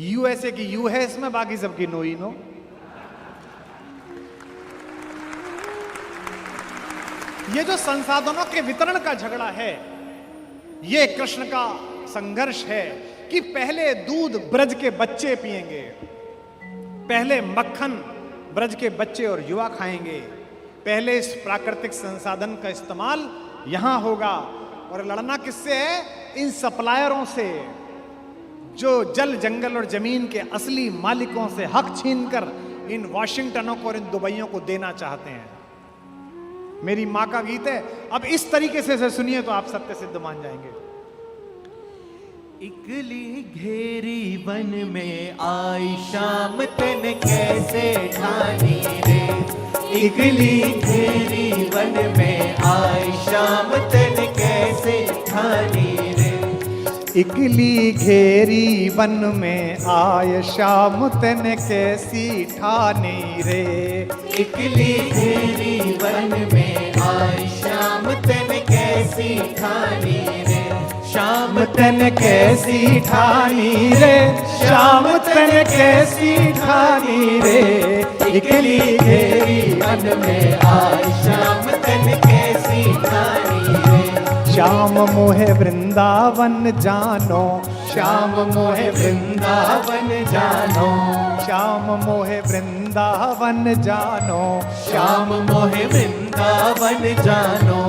USA की यू है इसमें, बाकी सबकी नो ही नो। ये जो संसाधनों के वितरण का झगड़ा है, ये कृष्ण का संघर्ष है कि पहले दूध ब्रज के बच्चे पिएंगे, पहले मक्खन ब्रज के बच्चे और युवा खाएंगे, पहले इस प्राकृतिक संसाधन का इस्तेमाल यहां होगा। और लड़ना किससे है? इन सप्लायरों से, जो जल जंगल और जमीन के असली मालिकों से हक छीनकर इन वाशिंगटनों को और इन दुबइयों को देना चाहते हैं। मेरी मां का गीत है, अब इस तरीके से सुनिए तो आप सत्य सिद्ध मान जाएंगे। इकली घेरी वन में आई शाम तन कैसे ठानी रे। इकली घेरी वन में आई शाम तन कैसे ठानी रे। इकली घेरी वन में आय शाम तन कैसी ठानी रे। इकली घेरी वन में आई शाम तन कैसी ठानी रे। शाम तन कैसी ठानी रे, शाम तन कैसी ठानी रे। इकली घेरी वन में आई शाम तन कैसी ठानी रे। श्याम मोहे वृंदावन जानो, श्याम मोहे वृंदावन जानो। श्याम मोहे वृंदावन जानो। श्याम मोहे वृंदावन जानो।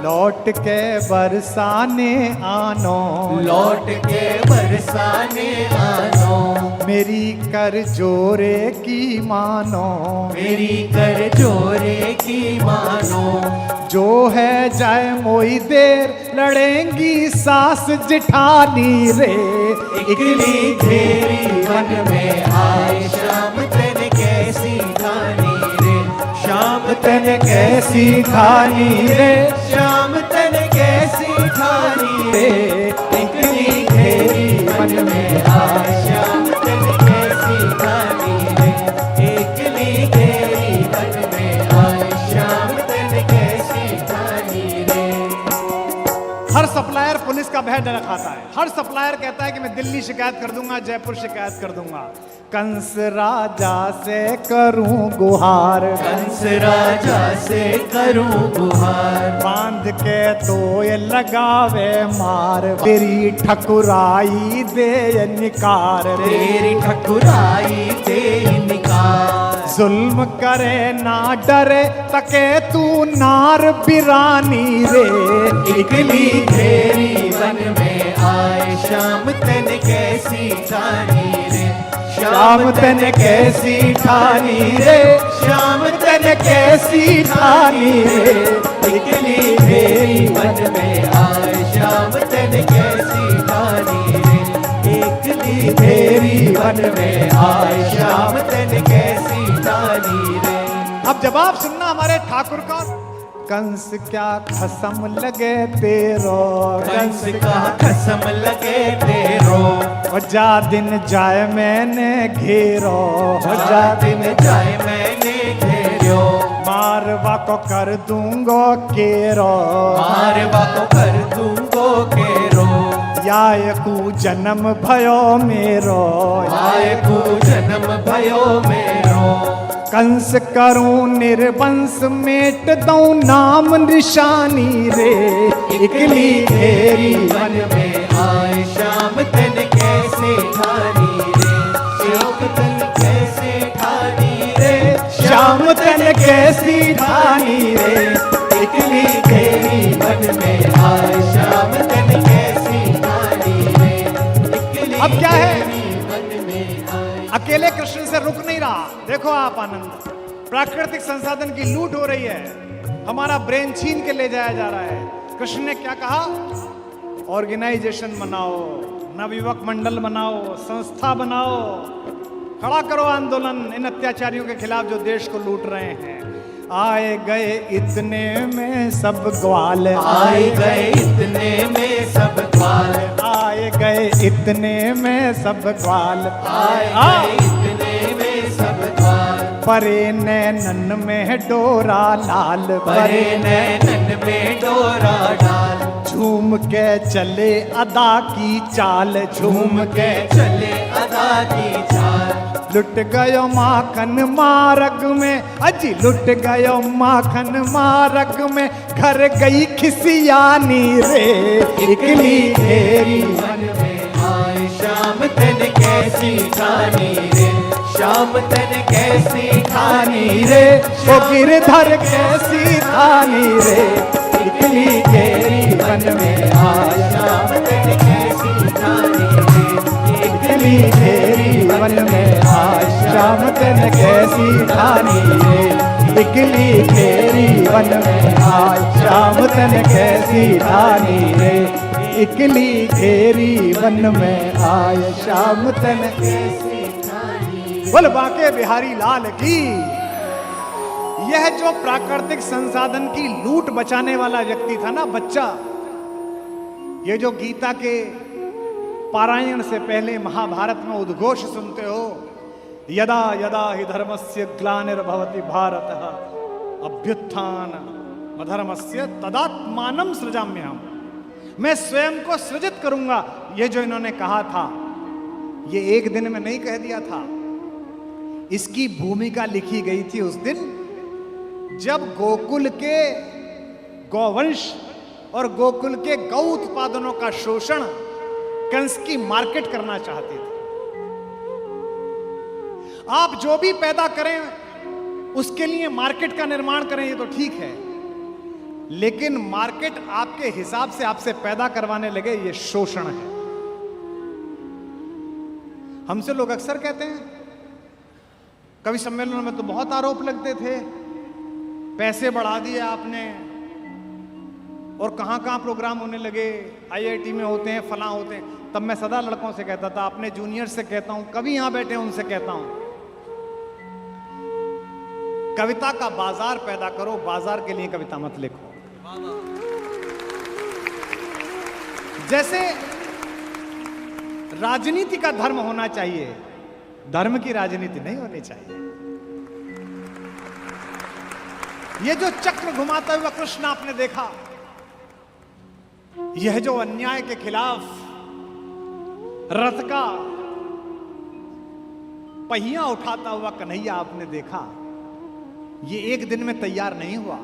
लौट के बरसाने आनो, लौट के बरसाने आनो। मेरी कर जोरे की मानो, मेरी कर जोरे की मानो। जो है जाए मोई देर लड़ेंगी सास जिठानी रे। इकली घेरी वन में आए शाम तन कैसी ठानी रे। शाम तन कैसी ठानी रे, शाम तन कैसी ठानी रे। इकली घेरी वन में आए शाम तन कैसी ठानी रे। इकली घेरी वन में आए शाम तन कैसी ठानी रे। हर सप्लायर पुलिस पुलिस का भय डर खाता है। हर सप्लायर कहता है कि मैं दिल्ली शिकायत कर दूंगा, जयपुर शिकायत कर दूंगा। कंस राजा से करूं गुहार, कंस राजा से करूं गुहार, बांध के तो ये लगावे मार, तेरी ठकुराई दे निकार, तेरी ठकुराई दे निकार। जुल्म करे ना डरे तके तू नार बिरानी रे, इकली घेरी वन में आए, शाम तन कैसी ठानी रे, शाम तन कैसी ठानी रे, शाम तन कैसी ठानी रे, इकली घेरी वन में आए, शाम तन कैसी ठानी रे, इकली घेरी वन में आए, शाम तन कैसी ठानी रे। अब जवाब सुनना हमारे ठाकुर का। कंस क्या खसम लगे तेरो, कंस का कसम लगे तेरो, जा दिन जाए मैंने घेरो, जा दिन जाए मैंने घेरो, मारवा को कर दूंगो केरो, मारवा को कर दूंगो केरो, याय कु जन्म भयो मेरो, आए को जन्म भयो मेरो, कंस करूं निर्वंश मेट दऊं नाम निशानी रे, इकली घेरी वन में आए, शाम तन कैसे ठानी रे, शाम तन कैसे ठानी रे, श्याम तन कैसी ठानी रे, इकली घेरी वन में आए, शाम तन कैसी ठानी रे, इकली अब क्या है? घेरी वन में आए। अकेले कृष्ण से रुक नहीं रहा। देखो आप आनंद, प्राकृतिक संसाधन की लूट हो रही है, हमारा ब्रेन छीन के ले जाया जा रहा है। कृष्ण ने क्या कहा? ऑर्गेनाइजेशन बनाओ, नवयुवक मंडल बनाओ, संस्था बनाओ, खड़ा करो आंदोलन इन अत्याचारियों के खिलाफ जो देश को लूट रहे हैं। आए गए इतने में सब ग्वाल, आए गए इतने में सब ग्वाल, आए गए इतने में सब ग्वाल, आए गए इतने में सब ग्वाल, परे नैनन में डोरा लाल, परे नैनन में डोरा डाल, झूम के चले अदा की चाल, झूम के चले अदा की चाल, लुट गयो माखन मारग में, अजी लुट गयो माखन मारग में, घर गई खिसियानी रे, इकली घेरी वन में आए, शाम तन कैसी ठानी रे, शाम तन कैसी ठानी रे, वो गिरधर कैसी ठानी रे, इकली घेरी वन में आए, शाम तन कैसी ठानी रे, इकली घेरी वन में आज शाम तन कैसी ठानी रे, इकली घेरी वन में आज शाम तन कैसी ठानी रे, इकली घेरी वन में आज शाम तन कैसी ठानी। बोल बांके बिहारी लाल की। यह जो प्राकृतिक संसाधन की लूट बचाने वाला व्यक्ति था ना, बच्चा, ये जो गीता के पारायण से पहले महाभारत में उद्घोष सुनते हो, यदा यदा हि धर्मस्य ग्लानिर्भवति भारतः अभ्युत्थान अधर्मस्य तदात्मानं सृजाम्यहम्, मैं स्वयं को सृजित करूंगा। ये जो इन्होंने कहा था, ये एक दिन में नहीं कह दिया था, इसकी भूमिका लिखी गई थी उस दिन जब गोकुल के गौवंश और गोकुल के गौ उत्पादनों का शोषण कंस की मार्केट करना चाहते थे। आप जो भी पैदा करें उसके लिए मार्केट का निर्माण करें, ये तो ठीक है, लेकिन मार्केट आपके हिसाब से आपसे पैदा करवाने लगे, ये शोषण है। हमसे लोग अक्सर कहते हैं, कवि सम्मेलनों में तो बहुत आरोप लगते थे, पैसे बढ़ा दिए आपने, और कहां कहां प्रोग्राम होने लगे, आईआईटी में होते हैं, फलां होते हैं। तब मैं सदा लड़कों से कहता था, अपने जूनियर से कहता हूं, कभी यहां बैठे उनसे कहता हूं, कविता का बाजार पैदा करो, बाजार के लिए कविता मत लिखो। जैसे राजनीति का धर्म होना चाहिए, धर्म की राजनीति नहीं होनी चाहिए। ये जो चक्र घुमाता हुआ कृष्ण आपने देखा, यह जो अन्याय के खिलाफ रथ का पहिया उठाता हुआ कन्हैया आपने देखा, ये एक दिन में तैयार नहीं हुआ।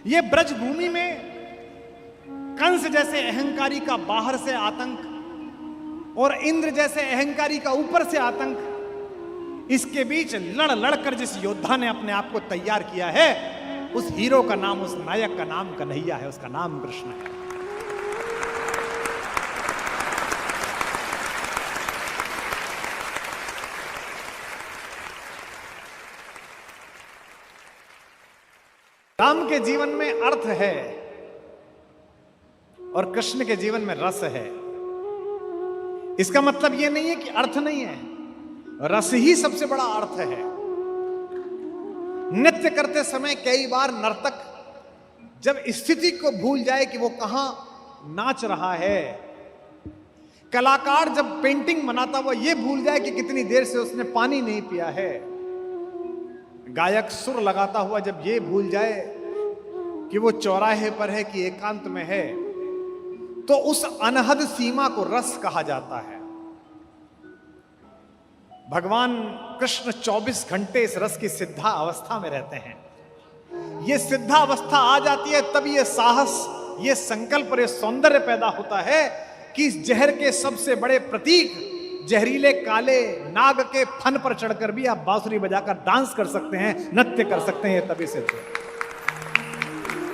ये ब्रज भूमि में कंस जैसे अहंकारी का बाहर से आतंक और इंद्र जैसे अहंकारी का ऊपर से आतंक, इसके बीच लड़ लड़कर जिस योद्धा ने अपने आप को तैयार किया है, उस हीरो का नाम, उस नायक का नाम कन्हैया है, उसका नाम कृष्ण है। राम के जीवन में अर्थ है और कृष्ण के जीवन में रस है। इसका मतलब यह नहीं है कि अर्थ नहीं है, रस ही सबसे बड़ा अर्थ है। नृत्य करते समय कई बार नर्तक जब स्थिति को भूल जाए कि वो कहां नाच रहा है, कलाकार जब पेंटिंग बनाता हुआ ये भूल जाए कि कितनी देर से उसने पानी नहीं पिया है, गायक सुर लगाता हुआ जब ये भूल जाए कि वो चौराहे पर है कि एकांत में है, तो उस अनहद सीमा को रस कहा जाता है। भगवान कृष्ण 24 घंटे इस रस की सिद्धा अवस्था में रहते हैं। ये सिद्धा अवस्था आ जाती है तब ये साहस, ये संकल्प और ये सौंदर्य पैदा होता है कि इस जहर के सबसे बड़े प्रतीक जहरीले काले नाग के फन पर चढ़कर भी आप बांसुरी बजाकर डांस कर सकते हैं, नृत्य कर सकते हैं। तभी से